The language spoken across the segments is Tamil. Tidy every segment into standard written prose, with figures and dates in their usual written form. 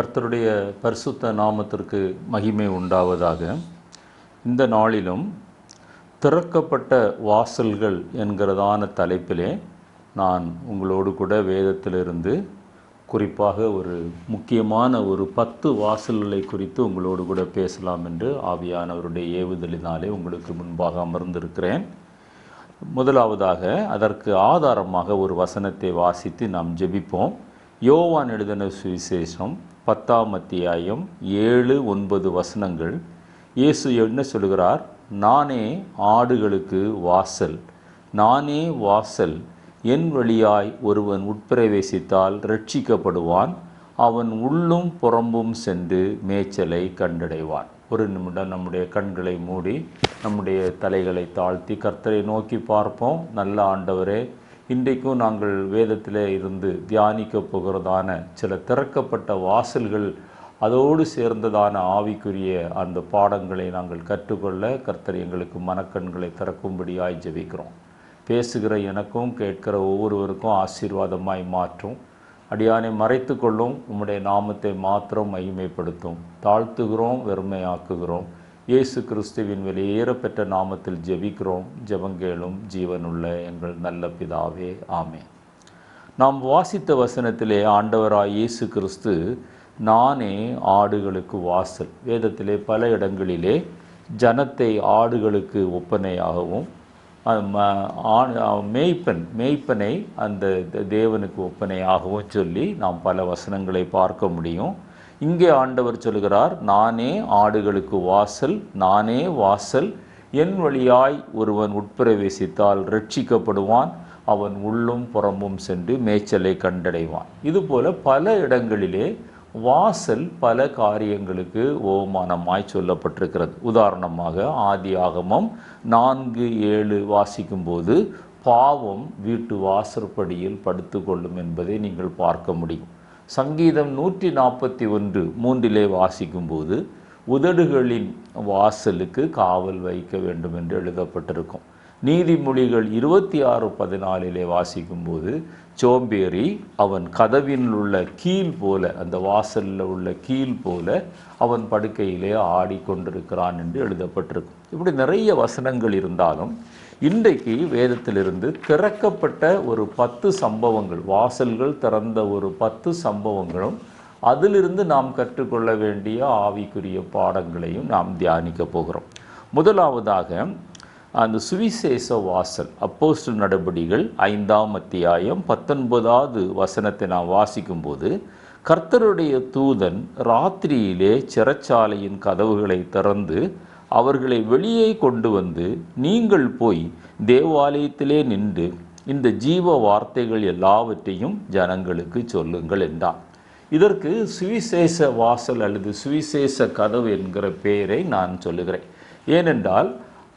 கர்த்தருடைய பரிசுத்த நாமத்திற்கு மகிமை உண்டாவதாக. இந்த நாளிலும் திறக்கப்பட்ட வாசல்கள் என்கிறதான தலைப்பிலே நான் உங்களோடு கூட வேதத்திலிருந்து குறிப்பாக ஒரு முக்கியமான ஒரு 10 வாசல்களை குறித்து உங்களோடு கூட பேசலாம் என்று ஆவியானவருடைய ஏவுதலினாலே உங்களுக்கு முன்பாக அமர்ந்திருக்கிறேன். முதலாவதாக அதற்கு ஆதாரமாக ஒரு வசனத்தை வாசித்து நாம் ஜெபிப்போம். யோவான் எழுதின சுவிசேஷம் 10ஆம் அத்தியாயம் 7-9 வசனங்கள். இயேசு என்ன சொல்கிறார்? நானே ஆடுகளுக்கு வாசல், நானே வாசல். என் வழியாய் ஒருவன் உட்பிரவேசித்தால் இரட்சிக்கப்படுவான், அவன் உள்ளும் புறம்பும் சென்று மேய்ச்சலை கண்டடைவான். ஒரு நிமிடம் நம்முடைய கண்களை மூடி நம்முடைய தலைகளை தாழ்த்தி கர்த்தரை நோக்கி பார்ப்போம். நல்ல ஆண்டவரே, இன்றைக்கும் நாங்கள் வேதத்தில் இருந்து தியானிக்க போகிறதான சில திறக்கப்பட்ட வாசல்கள், அதோடு சேர்ந்ததான ஆவிக்குரிய அந்த பாடங்களை நாங்கள் கற்றுக்கொள்ள கர்த்தர் எங்களுக்கு மனக்கண்களை திறக்கும்படியாய் ஜெபிக்கிறோம். பேசுகிற எனக்கும் கேட்கிற ஒவ்வொருவருக்கும் ஆசீர்வாதமாய் மாற்றும். அடியானை மறைத்து கொள்ளும், உம்முடைய நாமத்தை மாத்திரம் மகிமைப்படுத்தும். தாழ்த்துகிறோம், வெறுமையாக்குகிறோம். இயேசு கிறிஸ்துவின் வெளியேறப்பெற்ற நாமத்தில் ஜெபிக்கிறோம். ஜெபங்கேளும் ஜீவனுள்ள எங்கள் நல்ல பிதாவே, ஆமென். நாம் வாசித்த வசனத்திலே ஆண்டவராய் இயேசு கிறிஸ்து நானே ஆடுகளுக்கு வாசல். வேதத்திலே பல இடங்களிலே ஜனத்தை ஆடுகளுக்கு ஒப்பனையாகவும் மேய்ப்பனை அந்த தேவனுக்கு ஒப்பனையாகவும் சொல்லி நாம் பல வசனங்களை பார்க்க முடியும். இங்கே ஆண்டவர் சொல்கிறார், நானே ஆடுகளுக்கு வாசல், நானே வாசல். என் வழியாய் ஒருவன் உட்பிரவேசித்தால் இரட்சிக்கப்படுவான், அவன் உள்ளும் புறம்பும் சென்று மேய்ச்சலை கண்டடைவான். இதுபோல பல இடங்களிலே வாசல் பல காரியங்களுக்கு ஓமானமாய் சொல்லப்பட்டிருக்கிறது. உதாரணமாக ஆதியாகமம் 4:7 வாசிக்கும்போது பாவம் வீட்டு வாசற்படியில் படுத்து கொள்ளும் என்பதை நீங்கள் பார்க்க முடியும். சங்கீதம் 141:3 வாசிக்கும்போது உதடுகளின் வாசலுக்கு காவல் வைக்க வேண்டும் என்று எழுதப்பட்டிருக்கும். நீதிமொழிகள் 26:14 வாசிக்கும்போது சோம்பேறி அவன் கதவின் உள்ள கீல் போல, அந்த வாசலில் உள்ள கீல் போல அவன் படுக்கையிலே ஆடிக்கொண்டிருக்கிறான் என்று எழுதப்பட்டிருக்கும். இப்படி நிறைய வசனங்கள் இருந்தாலும் இன்றைக்கு வேதத்திலிருந்து திறக்கப்பட்ட ஒரு 10 சம்பவங்கள், வாசல்கள் திறந்த ஒரு 10 சம்பவங்களும் அதிலிருந்து நாம் கற்றுக்கொள்ள வேண்டிய ஆவிக்குரிய பாடங்களையும் நாம் தியானிக்க போகிறோம். முதலாவதாக அந்த சுவிசேஷ வாசல். அப்போஸ்தலர் நடபடிகள் 5ஆம் அத்தியாயம் 19வது வசனத்தை நாம் வாசிக்கும்போது, கர்த்தருடைய தூதன் ராத்திரியிலே சிறைச்சாலையின் கதவுகளை திறந்து அவர்களை வெளியே கொண்டு வந்து, நீங்கள் போய் தேவாலயத்திலே நின்று இந்த ஜீவ வார்த்தைகள் எல்லாவற்றையும் ஜனங்களுக்கு சொல்லுங்கள் என்றார். இதற்கு சுவிசேஷ வாசல் அல்லது சுவிசேஷ கதவு என்கிற பெயரை நான் சொல்லுகிறேன். ஏனென்றால்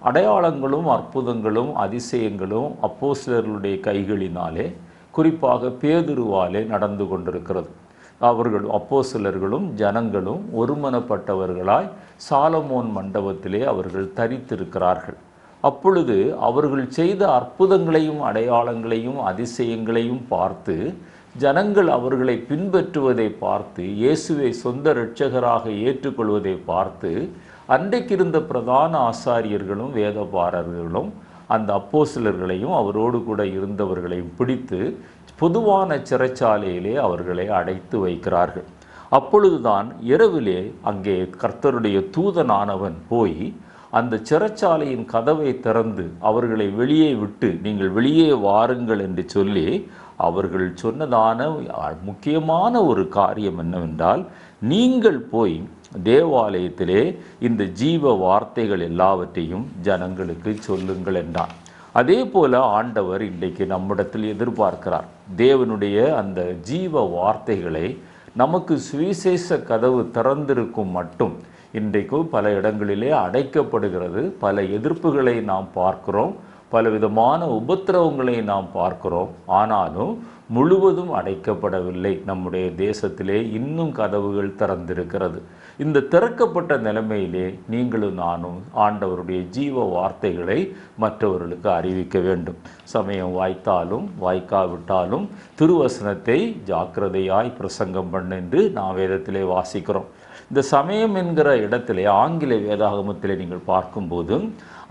அடையாளங்களும் அற்புதங்களும் அதிசயங்களும் அப்போஸ்தலர்களுடைய கைகளினாலே, குறிப்பாக பேதுருவாலே நடந்து கொண்டிருக்கிறது. அவர்கள் அப்போஸ்தலர்களும் ஜனங்களும் ஒருமனப்பட்டவர்களாய் சாலமோன் மண்டபத்திலே அவர்கள் தரித்திருக்கிறார்கள். அப்பொழுது அவர்கள் செய்த அற்புதங்களையும் அடையாளங்களையும் அதிசயங்களையும் பார்த்து ஜனங்கள் அவர்களை பின்பற்றுவதை பார்த்து, இயேசுவை சொந்த இரட்சகராக ஏற்றுக்கொள்வதை பார்த்து, அன்றைக்கிருந்த பிரதான ஆசாரியர்களும் வேதபாரர்களும் அந்த அப்போஸ்தலர்களையும் அவரோடு கூட இருந்தவர்களையும் பிடித்து பொதுவான சிறைச்சாலையிலே அவர்களை அடைத்து வைக்கிறார்கள். அப்பொழுதுதான் இரவிலே அங்கே கர்த்தருடைய தூதனானவன் போய் அந்த சிறைச்சாலையின் கதவை திறந்து அவர்களை வெளியே விட்டு, நீங்கள் வெளியே வாருங்கள் என்று சொல்லி அவர்கள் சொன்னதான முக்கியமான ஒரு காரியம் என்னவென்றால், நீங்கள் போய் தேவாலயத்திலே இந்த ஜீவ வார்த்தைகள் எல்லாவற்றையும் ஜனங்களுக்கு சொல்லுங்கள் என்றான். அதே போல ஆண்டவர் இன்றைக்கு நம்மிடத்தில் எதிர்பார்க்கிறார். தேவனுடைய அந்த ஜீவ வார்த்தைகளை நமக்கு சுவிசேஷ கதவு திறந்திருக்கும் மட்டும் இன்றைக்கு பல இடங்களிலே அடைக்கப்படுகிறது. பல எதிர்ப்புகளை நாம் பார்க்கிறோம், பலவிதமான உபத்திரவங்களை நாம் பார்க்கிறோம். ஆனாலும் முழுவதும் அடைக்கப்படவில்லை. நம்முடைய தேசத்திலே இன்னும் கதவுகள் திறந்திருக்கிறது. இந்த திறக்கப்பட்ட நிலைமையிலே நீங்களும் நானும் ஆண்டவருடைய ஜீவ வார்த்தைகளை மற்றவர்களுக்கு அறிவிக்க வேண்டும். சமயம் வாய்த்தாலும் வாய்க்காவிட்டாலும் திருவசனத்தை ஜாக்கிரதையாய் பிரசங்கம் பண்ணு என்று நாம் வேதத்திலே வாசிக்கிறோம். இந்த சமயம் என்கிற இடத்திலே ஆங்கில வேதாகமத்திலே நீங்கள் பார்க்கும்போது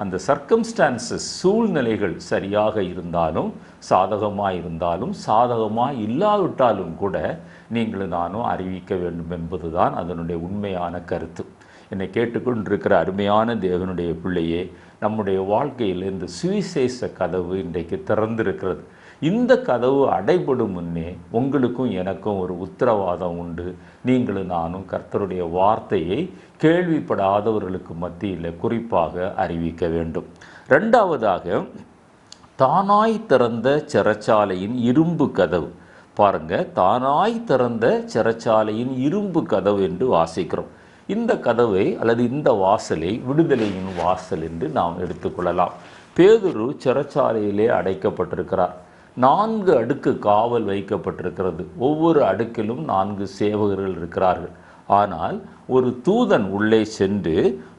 அந்த சர்க்கம்ஸ்டான்சஸ், சூழ்நிலைகள் சரியாக இருந்தாலும், சாதகமாக இருந்தாலும், சாதகமாக இல்லாவிட்டாலும் கூட நீங்களும் நானும் அறிவிக்க வேண்டும் என்பதுதான் அதனுடைய உண்மையான கருத்து. என்னை கேட்டுக்கொண்டிருக்கிற அருமையான தேவனுடைய பிள்ளையே, நம்முடைய வாழ்க்கையில் இந்த சுவிசேஷ கதவு இன்றைக்கு திறந்திருக்கிறது. இந்த கதவு அடைபடும் முன்னே உங்களுக்கும் எனக்கும் ஒரு உத்தரவாதம் உண்டு. நீங்களும் நானும் கர்த்தருடைய வார்த்தையை கேள்விப்படாதவர்களுக்கு மத்தியில் குறிப்பாக அறிவிக்க வேண்டும். ரெண்டாவதாக, தானாய் திறந்த சிறைச்சாலையின் இரும்பு கதவு. பாருங்க, தானாய் திறந்த சிறைச்சாலையின் இரும்பு கதவு என்று வாசிக்கிறோம். இந்த கதவை அல்லது இந்த வாசலை விடுதலையின் வாசல் என்று நாம் எடுத்துக்கொள்ளலாம். பேதுரு சிறைச்சாலையிலே அடைக்கப்பட்டிருக்கிறார். 4 அடுக்கு காவல் வைக்கப்பட்டிருக்கிறது. ஒவ்வொரு அடுக்கிலும் 4 சேவகர்கள் இருக்கிறார்கள். ஆனால் ஒரு தூதன் உள்ளே சென்று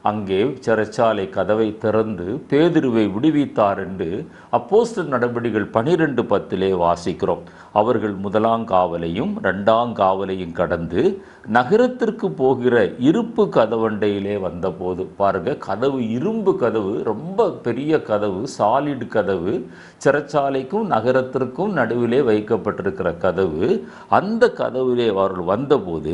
அங்கே சிறைச்சாலை கதவை திறந்து பேதுருவை விடுவித்தார் என்று அப்போஸ்தலர் நடபடிகள் 12:10 வாசிக்கிறோம். அவர்கள் 1ஆம் காவலையும் 2ஆம் காவலையும் கடந்து நகரத்திற்கு போகிற இருப்பு கதவண்டையிலே வந்தபோது, பாருங்க, கதவு இரும்பு கதவு, ரொம்ப பெரிய கதவு, சாலிட் கதவு, சிறைச்சாலைக்கும் நகரத்திற்கும் நடுவிலே வைக்கப்பட்டிருக்கிற கதவு. அந்த கதவிலே அவர்கள் வந்தபோது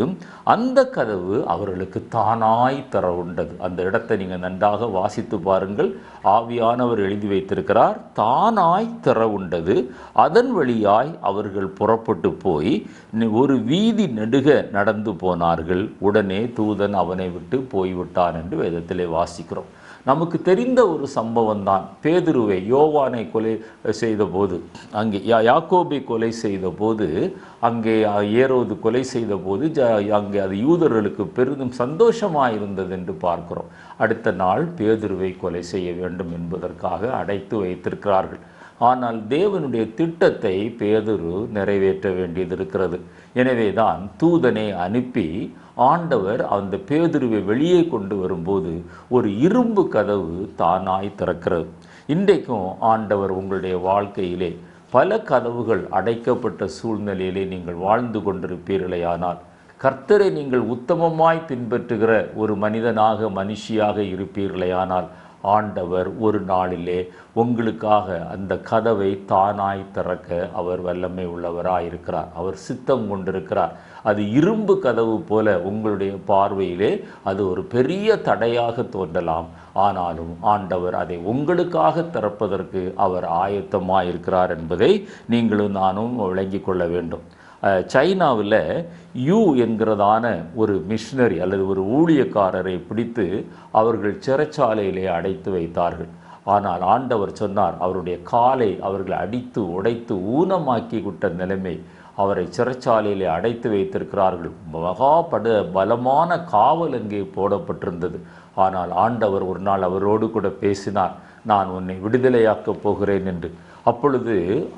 அந்த கதவு அவர்களுக்கு தானாய் திற உண்டது. அந்த இடத்தை நீங்கள் நன்றாக வாசித்து பாருங்கள். ஆவியானவர் எழுதி வைத்திருக்கிறார். தானாய் திற உண்டது. அதன் வழியாய் அவர்கள் புறப்பட்டு போய் ஒரு வீதி நெடுக நடந்து போனார்கள். உடனே தூதன் அவனை விட்டு போய்விட்டான் என்று வேதத்திலே வாசிக்கிறோம். நமக்கு தெரிந்த ஒரு சம்பவம் தான். பேதுருவை, யோவானை கொலை செய்த போது, அங்கே யாக்கோபை கொலை செய்த போது, அங்கே ஏரோது கொலை செய்த போது அங்கே அது யூதர்களுக்கு பெரிதும் சந்தோஷமாக இருந்தது என்று பார்க்கிறோம். அடுத்த நாள் பேதுருவை கொலை செய்ய வேண்டும் என்பதற்காக அடைத்து வைத்திருக்கிறார்கள். ஆனால் தேவனுடைய திட்டத்தை பேதுரு நிறைவேற்ற வேண்டியது இருக்கிறது. எனவே தான் தூதனை அனுப்பி ஆண்டவர் அந்த பேதுருவை வெளியே கொண்டு வரும்போது ஒரு இரும்பு கதவு தானாய் திறக்கிறது. இன்றைக்கும் ஆண்டவர் உங்களுடைய வாழ்க்கையிலே பல கதவுகள் அடைக்கப்பட்ட சூழ்நிலையிலே நீங்கள் வாழ்ந்து கொண்டிருப்பீர்களேயானால், கர்த்தரை நீங்கள் உத்தமமாய் பின்பற்றுகிற ஒரு மனிதனாக இருப்பீர்களேயானால், ஆண்டவர் ஒரு நாளிலே உங்களுக்காக அந்த கதவை தானாய் திறக்க அவர் வல்லமை உள்ளவராயிருக்கிறார். அவர் சித்தம் கொண்டிருக்கிறார். அது இரும்பு கதவு போல உங்களுடைய பார்வையிலே அது ஒரு பெரிய தடையாக தோன்றலாம். ஆனாலும் ஆண்டவர் அதை உங்களுக்காக திறப்பதற்கு அவர் ஆயத்தமாயிருக்கிறார் என்பதை நீங்களும் நானும் விளங்கி கொள்ள வேண்டும். சைனாவில் யூ என்கிறதான ஒரு மிஷினரி அல்லது ஒரு ஊழியக்காரரை பிடித்து அவர்கள் சிறைச்சாலையிலே அடைத்து வைத்தார்கள். ஆனால் ஆண்டவர் சொன்னார், அவருடைய காலை அவர்கள் அடித்து உடைத்து ஊனமாக்கி விட்ட நிலைமை, அவரை சிறைச்சாலையிலே அடைத்து வைத்திருக்கிறார்கள். பலமான காவல் அங்கே போடப்பட்டிருந்தது. ஆனால் ஆண்டவர் ஒரு நாள் அவரோடு கூட பேசினார், நான் உன்னை விடுதலையாக்கப் போகிறேன் என்று. அப்பொழுது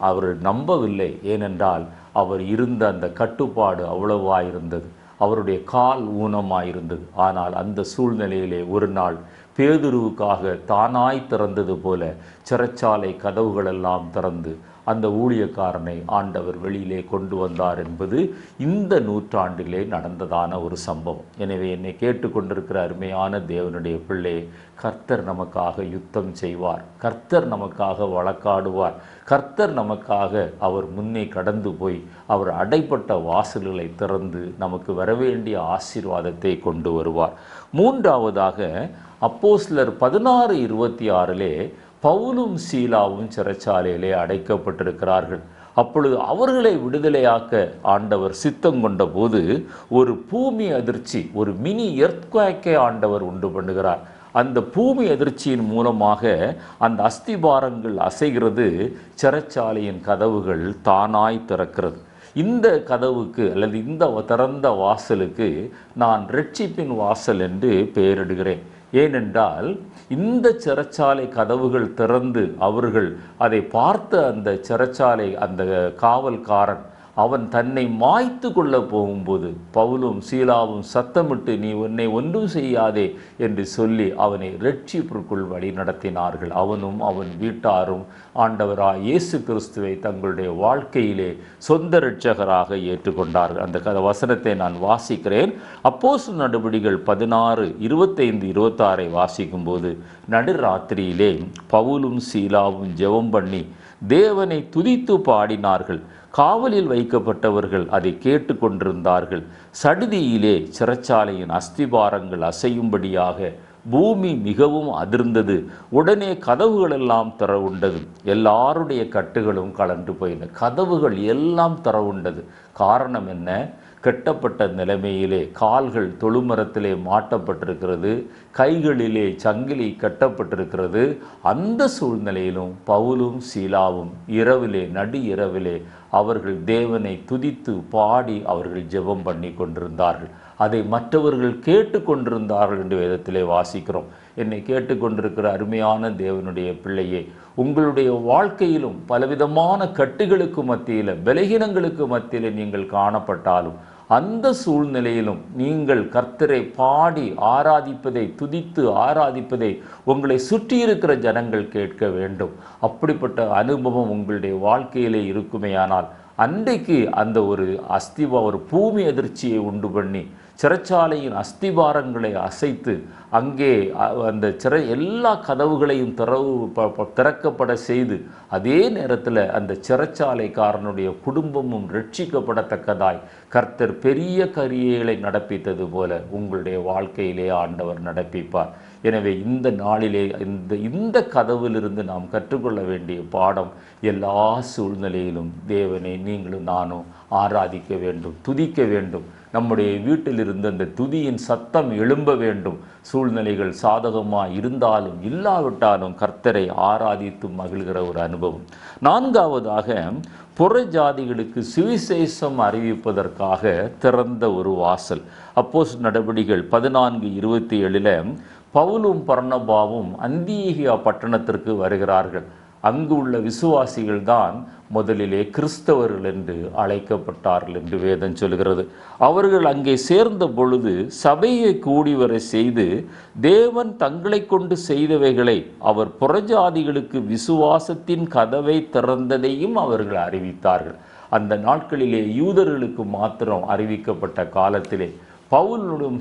அவர் நம்பவில்லை. ஏனென்றால் அவர் இருந்த அந்த கட்டுப்பாடு அவ்வளவாயிருந்தது. அவருடைய கால் ஊனமாயிருந்தது. ஆனால் அந்த சூழ்நிலையிலே ஒரு நாள் பேதுருவுக்காக தானாய் திறந்தது போல சிறைச்சாலை கதவுகளெல்லாம் திறந்து அந்த ஊழியக்காரனை ஆண்டவர் வெளியிலே கொண்டு வந்தார் என்பது இந்த நூற்றாண்டிலே நடந்ததான ஒரு சம்பவம். எனவே என்னை கேட்டுக்கொண்டிருக்கிற அருமையான தேவனுடைய பிள்ளை, கர்த்தர் நமக்காக யுத்தம் செய்வார். கர்த்தர் நமக்காக வழக்காடுவார். கர்த்தர் நமக்காக அவர் முன்னே கடந்து போய் அவர் அடைப்பட்ட வாசல்களை திறந்து நமக்கு வரவேண்டிய ஆசீர்வாதத்தை கொண்டு வருவார். மூன்றாவதாக, அப்போஸ்தலர் 16:26 பவுலும் சீலாவும் சிறைச்சாலையிலே அடைக்கப்பட்டிருக்கிறார்கள். அப்பொழுது அவர்களை விடுதலையாக்க ஆண்டவர் சித்தம் கொண்ட போது ஒரு பூமி அதிர்ச்சி, ஒரு மினி எர்த்குவேக்கை ஆண்டவர் உண்டு பண்ணுகிறார். அந்த பூமி அதிர்ச்சியின் மூலமாக அந்த அஸ்திபாரங்கள் அசைகிறது. சிறைச்சாலையின் கதவுகள் தானாய் திறக்கிறது. இந்த கதவுக்கு அல்லது இந்த திறந்த வாசலுக்கு நான் இரட்சிப்பின் வாசல் என்று பெயரிடுகிறேன். ஏனென்றால் இந்த சிறைச்சாலை கதவுகள் திறந்து அவர்கள் அதை பார்த்த அந்த சிறைச்சாலை அந்த காவல்காரன் அவன் தன்னை மாய்த்து கொள்ள போகும்போது பவுலும் சீலாவும் சத்தமிட்டு, நீ உன்னை ஒன்றும் செய்யாதே என்று சொல்லி அவனை இரட்சிப்பிற்குள் வழி நடத்தினார்கள். அவனும் அவன் வீட்டாரும் ஆண்டவராய் இயேசு கிறிஸ்துவை தங்களுடைய வாழ்க்கையிலே சொந்த இரட்சகராக ஏற்றுக்கொண்டார்கள். அந்த வசனத்தை நான் வாசிக்கிறேன். அப்போஸ்தலர் நடபடிகள் 16:25-26 வாசிக்கும்போது, நடுராத்திரியிலே பவுலும் சீலாவும் ஜெபம் பண்ணி தேவனை துதித்து பாடினார்கள். காவலில் வைக்கப்பட்டவர்கள் அதை கேட்டு கொண்டிருந்தார்கள். சடிதியிலே சிறைச்சாலையின் அஸ்திபாரங்கள் அசையும்படியாக பூமி மிகவும் அதிர்ந்தது. உடனே கதவுகளெல்லாம் திறவுண்டது. எல்லாருடைய கட்டுகளும் கலண்டு போயின. கதவுகள் எல்லாம் திறவுண்டது. காரணம் என்ன? கட்டப்பட்ட நிலைமையிலே கால்கள் தொழுமரத்திலே மாட்டப்பட்டிருக்கிறது, கைகளிலே சங்கிலி கட்டப்பட்டிருக்கிறது. அந்த சூழ்நிலையிலும் பவுலும் சீலாவும் நடு இரவிலே அவர்கள் தேவனை துதித்து பாடி அவர்கள் ஜெபம் பண்ணி கொண்டிருந்தார்கள். அதை மற்றவர்கள் கேட்டு கொண்டிருந்தார்கள் என்று வேதத்திலே வாசிக்கிறோம். என்னை கேட்டுக்கொண்டிருக்கிற அருமையான தேவனுடைய பிள்ளையே, உங்களுடைய வாழ்க்கையிலும் பலவிதமான கட்டுகளுக்கு மத்தியில், பலகீனங்களுக்கு மத்தியில் நீங்கள் காணப்பட்டாலும், அந்த சூழ்நிலையிலும் நீங்கள் கர்த்தரை பாடி ஆராதிப்பதை, துதித்து ஆராதிப்பதை உங்களை சுற்றியிருக்கிற ஜனங்கள் கேட்க வேண்டும். அப்படிப்பட்ட அனுபவம் உங்களுடைய வாழ்க்கையிலே இருக்குமேயானால், அன்றைக்கு அந்த ஒரு பூமி அதிர்ச்சியை உண்டு பண்ணி சிறைச்சாலையின் அஸ்திபாரங்களை அசைத்து அங்கே அந்த எல்லா கதவுகளையும் திறக்கப்பட செய்து, அதே நேரத்தில் அந்த சிறைச்சாலைக்காரனுடைய குடும்பமும் ரட்சிக்கப்படத்தக்கதாய் கர்த்தர் பெரிய காரியங்களை நடப்பித்தது போல உங்களுடைய வாழ்க்கையிலே ஆண்டவர் நடப்பிப்பார். எனவே இந்த நாளிலே இந்த கதவிலிருந்து நாம் கற்றுக்கொள்ள வேண்டிய பாடம், எல்லா சூழ்நிலையிலும் தேவனை நீங்களும் நானும் ஆராதிக்க வேண்டும், துதிக்க வேண்டும். நம்முடைய வீட்டிலிருந்து அந்த துதியின் சத்தம் எழும்ப வேண்டும். சூழ்நிலைகள் சாதகமாக இருந்தாலும் இல்லாவிட்டாலும் கர்த்தரை ஆராதித்து மகிழ்கிற ஒரு அனுபவம். நான்காவதாக, புறஜாதிகளுக்கு சுவிசேஷம் அறிவிப்பதற்காக திறந்த ஒரு வாசல். அப்போஸ்தலர் நடபடிகள் 14:27 பவுலும் பர்னபாவும் அந்தியோகியா பட்டணத்திற்கு வருகிறார்கள். அங்கு உள்ள விசுவாசிகள் தான் முதலிலே கிறிஸ்தவர்கள் என்று அழைக்கப்பட்டார்கள் என்று வேதம் சொல்கிறது. அவர்கள் அங்கே சேர்ந்த பொழுது சபையை கூடிவர செய்து தேவன் தங்களை கொண்டு செய்தவைகளை, அவர் புறஜாதிகளுக்கு விசுவாசத்தின் கதவை திறந்ததையும் அவர்கள் அறிவித்தார்கள். அந்த நாட்களிலே யூதர்களுக்கு மாத்திரம் அறிவிக்கப்பட்ட காலத்திலே பவுலும்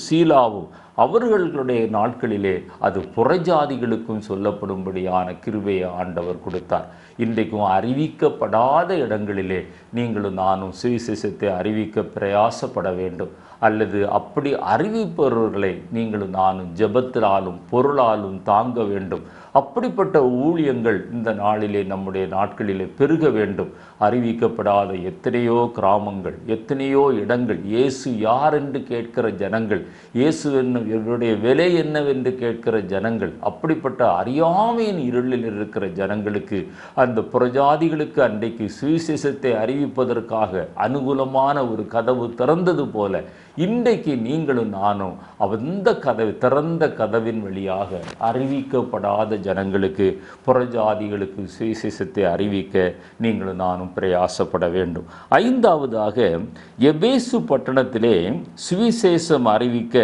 சீலாவும் அவர்களுடைய நாட்களிலே அது புறஜாதிகளுக்கும் சொல்லப்படும்படியான கிருபையை ஆண்டவர் கொடுத்தார். இன்றைக்கும் அறிவிக்கப்படாத இடங்களிலே நீங்களும் நானும் சுவிசேஷத்தை அறிவிக்க பிரயாசப்பட வேண்டும். அல்லது அப்படி அறிவிப்பவர்களை நீங்களும் நானும் ஜெபத்தினாலும் பொருளாலும் தாங்க வேண்டும். அப்படிப்பட்ட ஊழியங்கள் இந்த நாளிலே நம்முடைய நாட்களிலே பெருக வேண்டும். அறிவிக்கப்படாத எத்தனையோ கிராமங்கள், எத்தனையோ இடங்கள், இயேசு யார் என்று கேட்கிற ஜனங்கள், இயேசு என்னுடைய விலை என்னவென்று கேட்கிற ஜனங்கள், அப்படிப்பட்ட அறியாமையின் இருளில் இருக்கிற ஜனங்களுக்கு, அந்த புறஜாதிகளுக்கு அன்றைக்கு சுவிசேஷத்தை அறிவிப்பதற்காக அனுகூலமான ஒரு கதவு திறந்தது போல இன்றைக்கு நீங்களும் நானும் அந்த திறந்த கதவின் வழியாக அறிவிக்கப்படாத ஜனங்களுக்கு, புறஜாதிகளுக்கு சுவிசேஷத்தை அறிவிக்க நீங்களும் நானும் பிரயாசப்பட வேண்டும். ஐந்தாவதாக, எபேசு பட்டணத்திலே சுவிசேஷம் அறிவிக்க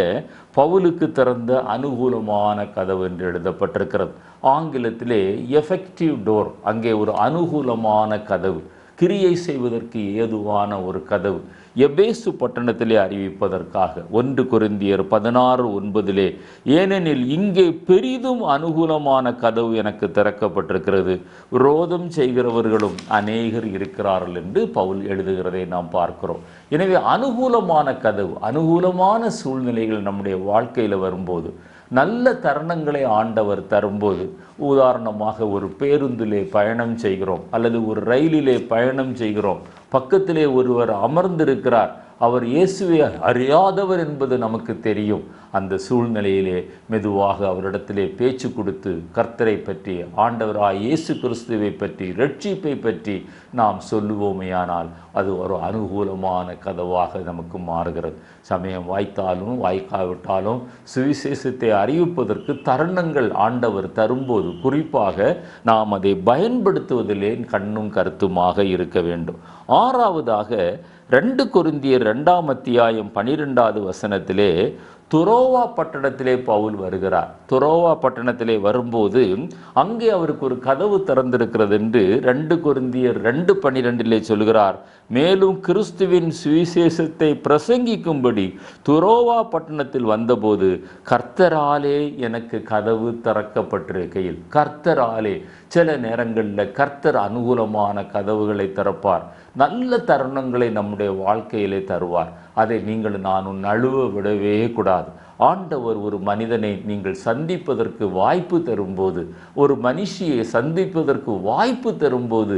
பவுலுக்கு திறந்த அனுகூலமான கதவு என்று எழுதப்பட்டிருக்கிறது. ஆங்கிலத்திலே எஃபெக்டிவ் டோர். அங்கே ஒரு அனுகூலமான கதவு, கிரியை செய்வதற்கு ஏதுவான ஒரு கதவு எபேசு பட்டணத்திலே அறிவிப்பதற்காக. 1 கொரிந்தியர் 16:9 ஏனெனில் இங்கே பெரிதும் அனுகூலமான கதவு எனக்கு திறக்கப்பட்டிருக்கிறது, விரோதம் செய்கிறவர்களும் அநேகர் இருக்கிறார்கள் என்று பவுல் எழுதுகிறதை நாம் பார்க்கிறோம். எனவே அனுகூலமான கதவு, அனுகூலமான சூழ்நிலைகள் நம்முடைய வாழ்க்கையில் வரும்போது, நல்ல தருணங்களை ஆண்டவர் தரும்போது, உதாரணமாக ஒரு பேருந்திலே பயணம் செய்கிறோம் அல்லது ஒரு ரயிலிலே பயணம் செய்கிறோம், பக்கத்திலே ஒருவர் அமர்ந்திருக்கிறார், அவர் இயேசுவை அறியாதவர் என்பது நமக்கு தெரியும். அந்த சூழ்நிலையிலே மெதுவாக அவரிடத்திலே பேச்சு கொடுத்து கர்த்தரை பற்றி, ஆண்டவராய் இயேசு கிறிஸ்துவை பற்றி, ரட்சிப்பை பற்றி நாம் சொல்லுவோமேயானால் அது ஒரு அனுகூலமான கதவாக நமக்கு மாறுகிறது. சமயம் வாய்த்தாலும் வாய்க்காவிட்டாலும் சுவிசேஷத்தை அறிவிப்பதற்கு தருணங்கள் ஆண்டவர் தரும்போது குறிப்பாக நாம் அதை பயன்படுத்துவதிலே கண்ணும் கருத்துமாக இருக்க வேண்டும். ஆறாவதாக 2 கொரிந்தியர் 2ஆம் அத்தியாயம் 12வது வசனத்திலே துரோவா பட்டணத்திலே பவுல் வருகிறார். துரோவா பட்டணத்திலே வரும்போது அங்கே அவருக்கு ஒரு கதவு திறந்திருக்கிறது என்று 2 கொரிந்தியர் 2:12 சொல்கிறார். மேலும் கிறிஸ்துவின் சுவிசேஷத்தை பிரசங்கிக்கும்படி துரோவா பட்டணத்தில் வந்தபோது கர்த்தராலே எனக்கு கதவு திறக்கப்பட்டிருக்கையில், கர்த்தராலே சில நேரங்களில் கர்த்தர் அனுகூலமான கதவுகளை திறப்பார், நல்ல தருணங்களை நம்முடைய வாழ்க்கையிலே தருவார். அதை நீங்கள் நானும் நழுவ விடவே கூடாது. ஆண்டவர் ஒரு மனிதனை நீங்கள் சந்திப்பதற்கு வாய்ப்பு தரும்போது, ஒரு மனுஷியை சந்திப்பதற்கு வாய்ப்பு தரும்போது,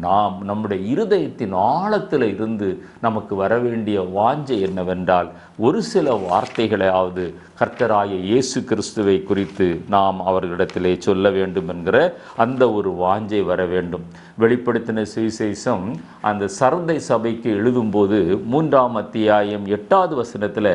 நாம் நம்முடைய இருதயத்தின் ஆழத்தில் இருந்து நமக்கு வரவேண்டிய வாஞ்சை என்னவென்றால், ஒரு சில வார்த்தைகளையாவது கர்த்தராய இயேசு கிறிஸ்துவை குறித்து நாம் அவர்களிடத்திலே சொல்ல வேண்டும் என்கிற அந்த ஒரு வாஞ்சை வர வேண்டும். வெளிப்படுத்தின சுவிசேஷம் அந்த சர்தை சபைக்கு எழுதும்போது 3ஆம் அத்தியாயம் 8வது வசனத்தில்,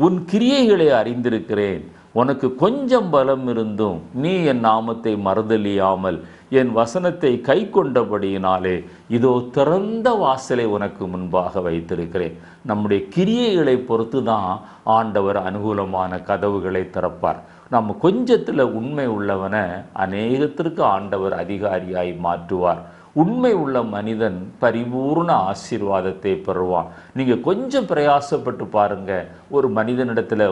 உன் கிரியைகளை அறிந்திருக்கிறேன், உனக்கு கொஞ்சம் பலம் இருந்தும் நீ என் நாமத்தை மறுதலியாமல் என் வசனத்தை கை கொண்டபடியினாலே இதோ திறந்த வாசலை உனக்கு முன்பாக வைத்திருக்கிறேன். நம்முடைய கிரியைகளை பொறுத்து தான் ஆண்டவர் அனுகூலமான கதவுகளை திறப்பார். நம்ம கொஞ்சத்தில் உண்மை உள்ளவனை அநேகத்திற்கு ஆண்டவர் அதிகாரியாய் மாற்றுவார். உண்மை உள்ள மனிதன் பரிபூர்ண ஆசீர்வாதத்தை பெறுவான். நீங்கள் கொஞ்சம் பிரயாசப்பட்டு பாருங்கள். ஒரு மனிதனிடத்தில்,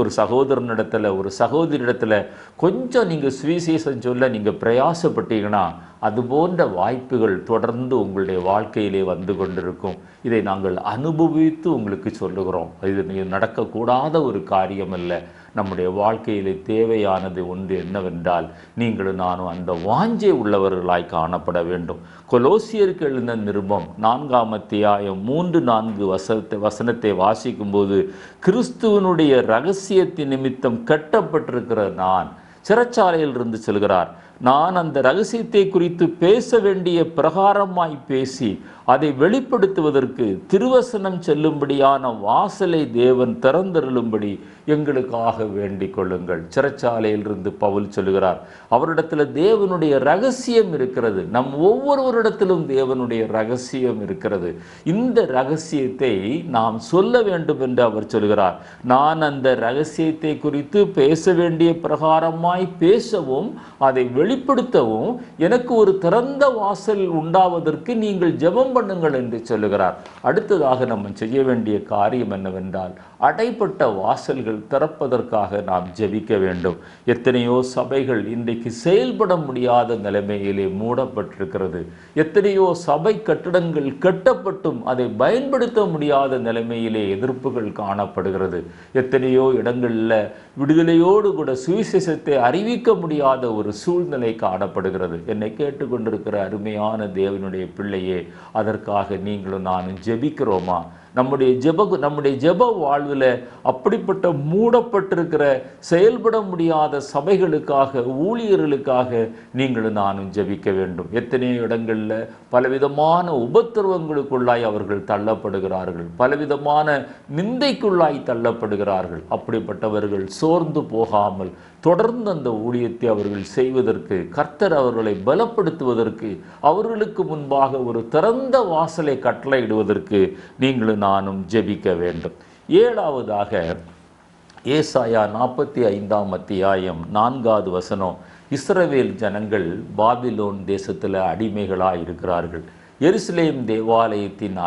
ஒரு சகோதரனிடத்தில், ஒரு சகோதரியிடத்தில் கொஞ்சம் நீங்கள் சுவிசேஷம் சொல்ல நீங்கள் பிரயாசப்பட்டீங்கன்னா அது போன்ற வாய்ப்புகள் தொடர்ந்து உங்களுடைய வாழ்க்கையிலே வந்து கொண்டிருக்கும். இதை நாங்கள் அனுபவித்து உங்களுக்கு சொல்லுகிறோம். இது நடக்கக்கூடாத ஒரு காரியம் அல்ல. நம்முடைய வாழ்க்கையிலே தேவையானது ஒன்று என்னவென்றால், நீங்களும் நானும் அந்த வாஞ்சை உள்ளவர்களாய் காணப்பட வேண்டும். கொலோசியருக்கு எழுந்த நிருபம் 4ஆம் அத்தியாயம் 3-4 வசனத்தை வாசிக்கும்போது, கிறிஸ்துவனுடைய இரகசியத்தின் நிமித்தம் கட்டப்பட்டிருக்கிற நான், சிறைச்சாலையில் இருந்து செல்கிறார், நான் அந்த இரகசியத்தை குறித்து பேச வேண்டிய பிரகாரமாய் பேசி அதை வெளிப்படுத்துவதற்கு திருவசனம் செல்லும்படியான வாசலை தேவன் திறந்தருளும்படி எங்களுக்காக வேண்டிக் கொள்ளுங்கள். சிறைச்சாலையிலிருந்து பவுல் சொல்லுகிறார். அவரிடத்தில் தேவனுடைய ரகசியம் இருக்கிறது. நம் ஒவ்வொருவரிடத்திலும் தேவனுடைய ரகசியம் இருக்கிறது. இந்த ரகசியத்தை நாம் சொல்ல வேண்டும் என்று அவர் சொல்கிறார். நான் அந்த ரகசியத்தை குறித்து பேச வேண்டிய பிரகாரமாய் பேசவும் அதை வெளிப்படுத்தவும் எனக்கு ஒரு திறந்த வாசல் உண்டாவதற்கு நீங்கள் ஜெபம் பண்ணுங்கள் என்று சொல்லுகிறார். அடுத்ததாக நம்ம செய்ய வேண்டிய காரியம் என்னவென்றால், அடைப்பட்ட வாசல்கள் திறப்பதற்காக நாம் ஜெபிக்க வேண்டும். எத்தனையோ சபைகள் இன்றைக்கு செயல்பட முடியாத நிலைமையிலே மூடப்பட்டிருக்கிறது. எத்தனையோ சபை கட்டடங்கள் கட்டப்பட்டும் அதை பயன்படுத்த முடியாத நிலைமையிலே எதிர்ப்புகள் காணப்படுகிறது. எத்தனையோ இடங்களில் விடுதலையோடு கூட சுவிசேஷத்தை அறிவிக்க முடியாத ஒரு சூழ்நிலை காணப்படுகிறது. என்னை கேட்டுக்கொண்டிருக்கிற அருமையான தேவனுடைய பிள்ளையே, அதற்காக நீங்களும் நானும் ஜெபிக்கிறோமா? நம்முடைய ஜெப வாழ்வில் அப்படிப்பட்ட மூடப்பட்டிருக்கிற செயல்பட முடியாத சபைகளுக்காக, ஊழியர்களுக்காக நீங்களும் நானும் ஜெபிக்க வேண்டும். எத்தனையோ இடங்களில் பலவிதமான உபத்திரவங்களுக்குள்ளாய் அவர்கள் தள்ளப்படுகிறார்கள், பலவிதமான நிந்தைக்குள்ளாய் தள்ளப்படுகிறார்கள். அப்படிப்பட்டவர்கள் சோர்ந்து போகாமல் தொடர்ந்து அந்த ஊழியத்தை அவர்கள் செய்வதற்கு, கர்த்தர் அவர்களை பலப்படுத்துவதற்கு, அவர்களுக்கு முன்பாக ஒரு திறந்த வாசலை கட்டளையிடுவதற்கு நீங்களும் நானும் ஜெபிக்க வேண்டும். ஏழாவதாக ஏசாயா 45ஆம் அத்தியாயம் 4வது வசனம், இஸ்ரவேல் ஜனங்கள் பாபிலோன் தேசத்தில் அடிமைகளாக இருக்கிறார்கள். எருசலேம் தேவாலயத்தின்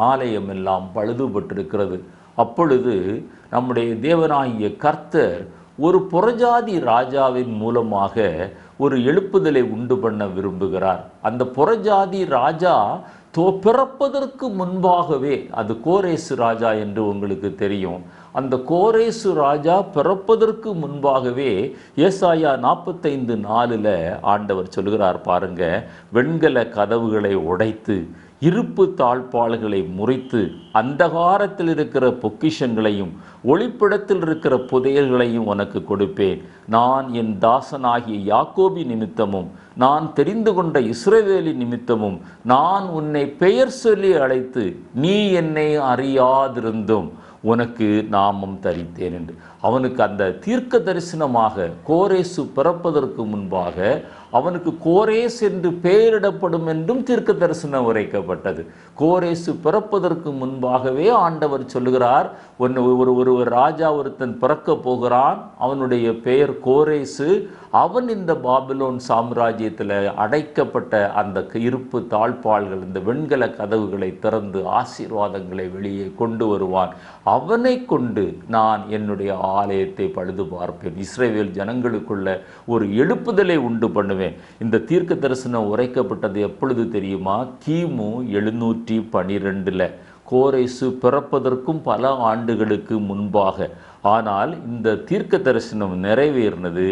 ஆலயம் எல்லாம் பழுதுபட்டிருக்கிறது. அப்பொழுது நம்முடைய தேவனாகிய கர்த்தர் ஒரு புறஜாதி ராஜாவின் மூலமாக ஒரு எழுப்புதலை உண்டு பண்ண விரும்புகிறார். அந்த புறஜாதி ராஜா பிறப்பதற்கு முன்பாகவே, அது கோரேசு ராஜா என்று உங்களுக்கு தெரியும். அந்த கோரேசு ராஜா பிறப்பதற்கு முன்பாகவே ஏசாயா 45:4 ஆண்டவர் சொல்கிறார் பாருங்க, வெண்கல கதவுகளை உடைத்து இருப்பு தாழ்பாள்களை முறித்து அந்தகாரத்தில் இருக்கிற பொக்கிஷங்களையும் ஒளிப்பிடத்தில் இருக்கிற புதையல்களையும் உனக்கு கொடுப்பேன். நான் என் தாசனாகிய யாக்கோபி நிமித்தமும் நான் தெரிந்து கொண்ட இஸ்ரவேலி நிமித்தமும் நான் உன்னை பெயர் சொல்லி அழைத்து நீ என்னை அறியாதிருந்தும் உனக்கு நாமம் தரித்தேன் என்று அவனுக்கு அந்த தீர்க்க தரிசனமாக கோரேசு பிறப்பதற்கு முன்பாக அவனுக்கு கோரேஸ் என்று பெயரிடப்படும் என்றும் தீர்க்க தரிசனம் உரைக்கப்பட்டது. கோரேசு பிறப்பதற்கு முன்பாகவே ஆண்டவர் சொல்லுகிறார், ஒரு ராஜா ஒருத்தன் பிறக்க போகிறான், அவனுடைய பெயர் கோரேசு, அவன் இந்த பாபிலோன் சாம்ராஜ்யத்தில் அடைக்கப்பட்ட அந்த இருப்பு தாழ்பாள்கள், இந்த வெண்கல கதவுகளை திறந்து ஆசீர்வாதங்களை வெளியே கொண்டு வருவான். அவனை கொண்டு நான் என்னுடைய ஆலயத்தை பழுது பார்ப்பேன், இஸ்ரவேல் ஜனங்களுக்குள்ள ஒரு எழுப்புதலை உண்டு பண்ணுவேன். இந்த தீர்க்க தரிசனம் உரைக்கப்பட்டது எப்பொழுது தெரியுமா? கிமு 712 கோரேசு பிறப்பதற்கும் பல ஆண்டுகளுக்கு முன்பாக. ஆனால் இந்த தீர்க்க தரிசனம் நிறைவேறினது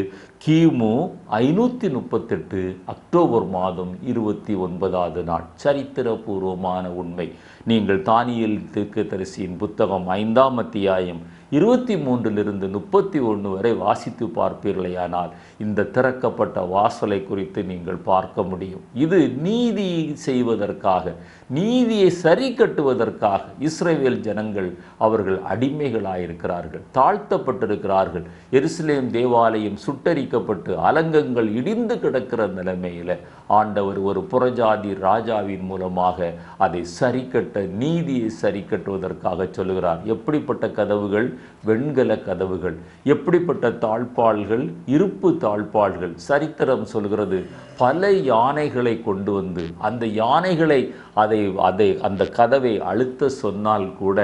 கிமு 538 அக்டோபர் மாதம் 29வது நாள். சரித்திரபூர்வமான உண்மை. நீங்கள் தானியேல் தீர்க்கதரிசியின் புத்தகம் 5ஆம் அத்தியாயம் 23 31 வரை வாசித்து பார்ப்பீர்களேயானால் இந்த திறக்கப்பட்ட வாசலை குறித்து நீங்கள் பார்க்க முடியும். இது நீதி செய்வதற்காக, நீதியை சரி கட்டுவதற்காக இஸ்ரவேல் ஜனங்கள் அவர்கள் அடிமைகளாயிருக்கிறார்கள், தாழ்த்தப்பட்டிருக்கிறார்கள். எருசலேம் தேவாலயம் சுட்டரிக்கப்பட்டு அலங்கங்கள் இடிந்து கிடக்கிற நிலைமையில் ஆண்டவர் ஒரு புறஜாதி ராஜாவின் மூலமாக அதை சரி கட்ட, நீதியை சரி கட்டுவதற்காக சொல்லுகிறார். எப்படிப்பட்ட கதவுகள்? வெண்கல கதவுகள். எப்படிப்பட்ட தாழ்பாள்கள்? இருப்பு தாழ்பாள்கள். சரித்திரம் சொல்கிறது, பல யானைகளை கொண்டு வந்து அந்த யானைகளை அந்த கதவை அழுத்த சொன்னால் கூட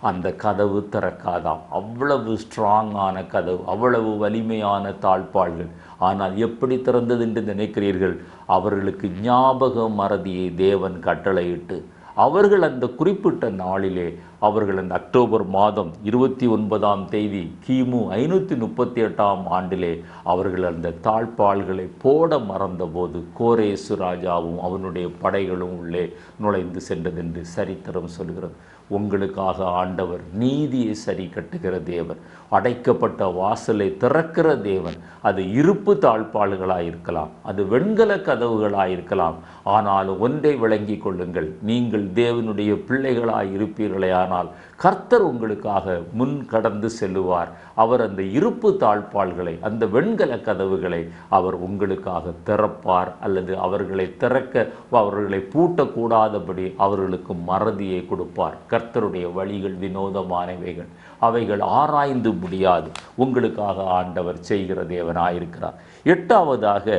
அந்த கதவு திறக்காதாம். அவ்வளவு ஸ்ட்ராங்கான கதவு, அவ்வளவு வலிமையான தாழ்பாள்கள். ஆனால் எப்படி திறந்தது என்று நினைக்கிறீர்கள்? அவர்களுக்கு ஞாபக மறதியை தேவன் கட்டளையிட்டு அவர்கள் அந்த குறிப்பிட்ட நாளிலே, அவர்கள் அந்த அக்டோபர் மாதம் 29ஆம் தேதி கிமு 538ஆம் ஆண்டிலே அவர்கள் அந்த தாழ்பாள்களை போட மறந்தபோது கோரேசு ராஜாவும் அவனுடைய படைகளும் உள்ளே நுழைந்து சென்றதென்று சரித்திரம் சொல்கிறது. உங்களுக்காக ஆண்டவர் நீதியை சரி கட்டுகிற தேவன், அடைக்கப்பட்ட வாசலை திறக்கிற தேவன். அது இருப்பு தாழ்பாள்களாக இருக்கலாம், அது வெண்கல கதவுகளாக இருக்கலாம். ஆனால் ஒன்றை விளங்கி கொள்ளுங்கள், நீங்கள் தேவனுடைய பிள்ளைகளாக இருப்பீர்களே ஆனால் கர்த்தர் உங்களுக்காக முன் கடந்து செல்லுவார். அவர் அந்த இருப்பு தாழ்பாள்களை, அந்த வெண்கல கதவுகளை அவர் உங்களுக்காக திறப்பார். அல்லது அவர்களை திறக்க, அவர்களை பூட்டக்கூடாதபடி அவர்களுக்கு மறதியை கொடுப்பார். கர்த்தருடைய வழிகள் வினோதமானவைகள், அவைகள் ஆராய்ந்து முடியாது. உங்களுக்காக ஆண்டவர் செய்கிற தேவனாயிருக்கிறார். 8வதாக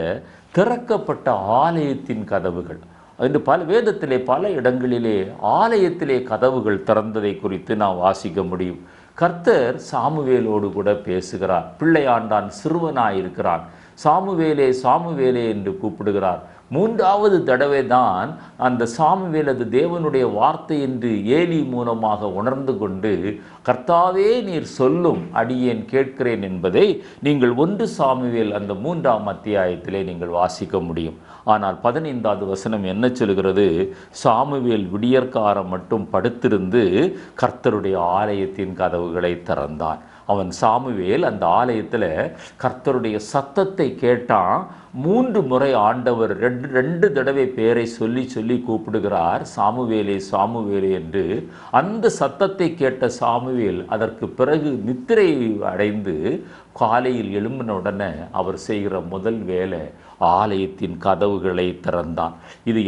திறக்கப்பட்ட ஆலயத்தின் கதவுகள். என்று வேதத்திலே பல இடங்களிலே ஆலயத்திலே கதவுகள் திறந்ததை குறித்து நாம் வாசிக்க முடியும். கர்த்தர் சாமுவேலோடு கூட பேசுகிறார். பிள்ளையாண்டான் சிறுவனாயிருக்கிறான். சாமுவேலே சாமுவேலே என்று கூப்பிடுகிறார். 3வது தடவை தான் அந்த சாமுவேல் அது தேவனுடைய வார்த்தை என்று ஏலி மூலமாக உணர்ந்து கொண்டு, கர்த்தாவே நீர் சொல்லும், அடியேன் கேட்கிறேன் என்பதை நீங்கள் 1 சாமுவேல் அந்த 3ஆம் அத்தியாயத்திலே நீங்கள் வாசிக்க முடியும். ஆனால் 15வது வசனம் என்ன சொல்கிறது? சாமுவேல் விடியற்காரம் மட்டும் படுத்திருந்து கர்த்தருடைய ஆலயத்தின் கதவுகளை திறந்தான். அவன் சாமுவேல் அந்த ஆலயத்தில் கர்த்தருடைய சத்தத்தை கேட்டான். 3 முறை ஆண்டவர் 2 தடவை பேரை சொல்லி சொல்லி கூப்பிடுகிறார், சாமுவேலே சாமுவேலே என்று. அந்த சத்தத்தை கேட்ட சாமுவேல் அதற்கு பிறகு நித்திரை அடைந்து காலையில் எழும்பின உடனே அவர் செய்கிற முதல் வேலை ஆலயத்தின் கதவுகளை திறந்தான். இது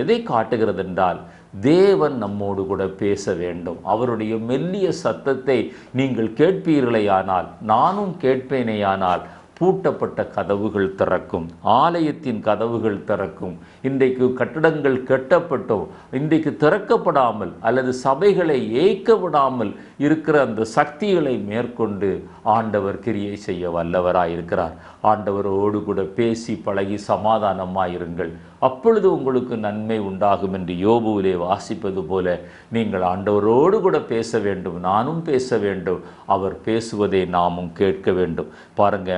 எதை காட்டுகிறது என்றால், தேவன் நம்மோடு கூட பேச வேண்டும். அவருடைய மெல்லிய சத்தத்தை நீங்கள் கேட்பீர்களேயானால், நானும் கேட்பேனேயானால் பூட்டப்பட்ட கதவுகள் திறக்கும், ஆலயத்தின் கதவுகள் திறக்கும். இன்றைக்கு கட்டடங்கள் கட்டப்பட்டோம், இன்றைக்கு திறக்கப்படாமல் அல்லது சபைகளை ஏய்க்க விடாமல் இருக்கிற அந்த சக்திகளை மேற்கொண்டு ஆண்டவர் கிரியை செய்ய வல்லவராயிருக்கிறார். ஆண்டவரோடு கூட பேசி பழகி சமாதானமாயிருங்கள், அப்பொழுது உங்களுக்கு நன்மை உண்டாகும் என்று யோபுவிலே வாசிப்பது போல நீங்கள் ஆண்டவரோடு கூட பேச வேண்டும், நானும் பேச வேண்டும், அவர் பேசுவதை நாமும் கேட்க வேண்டும். பாருங்க,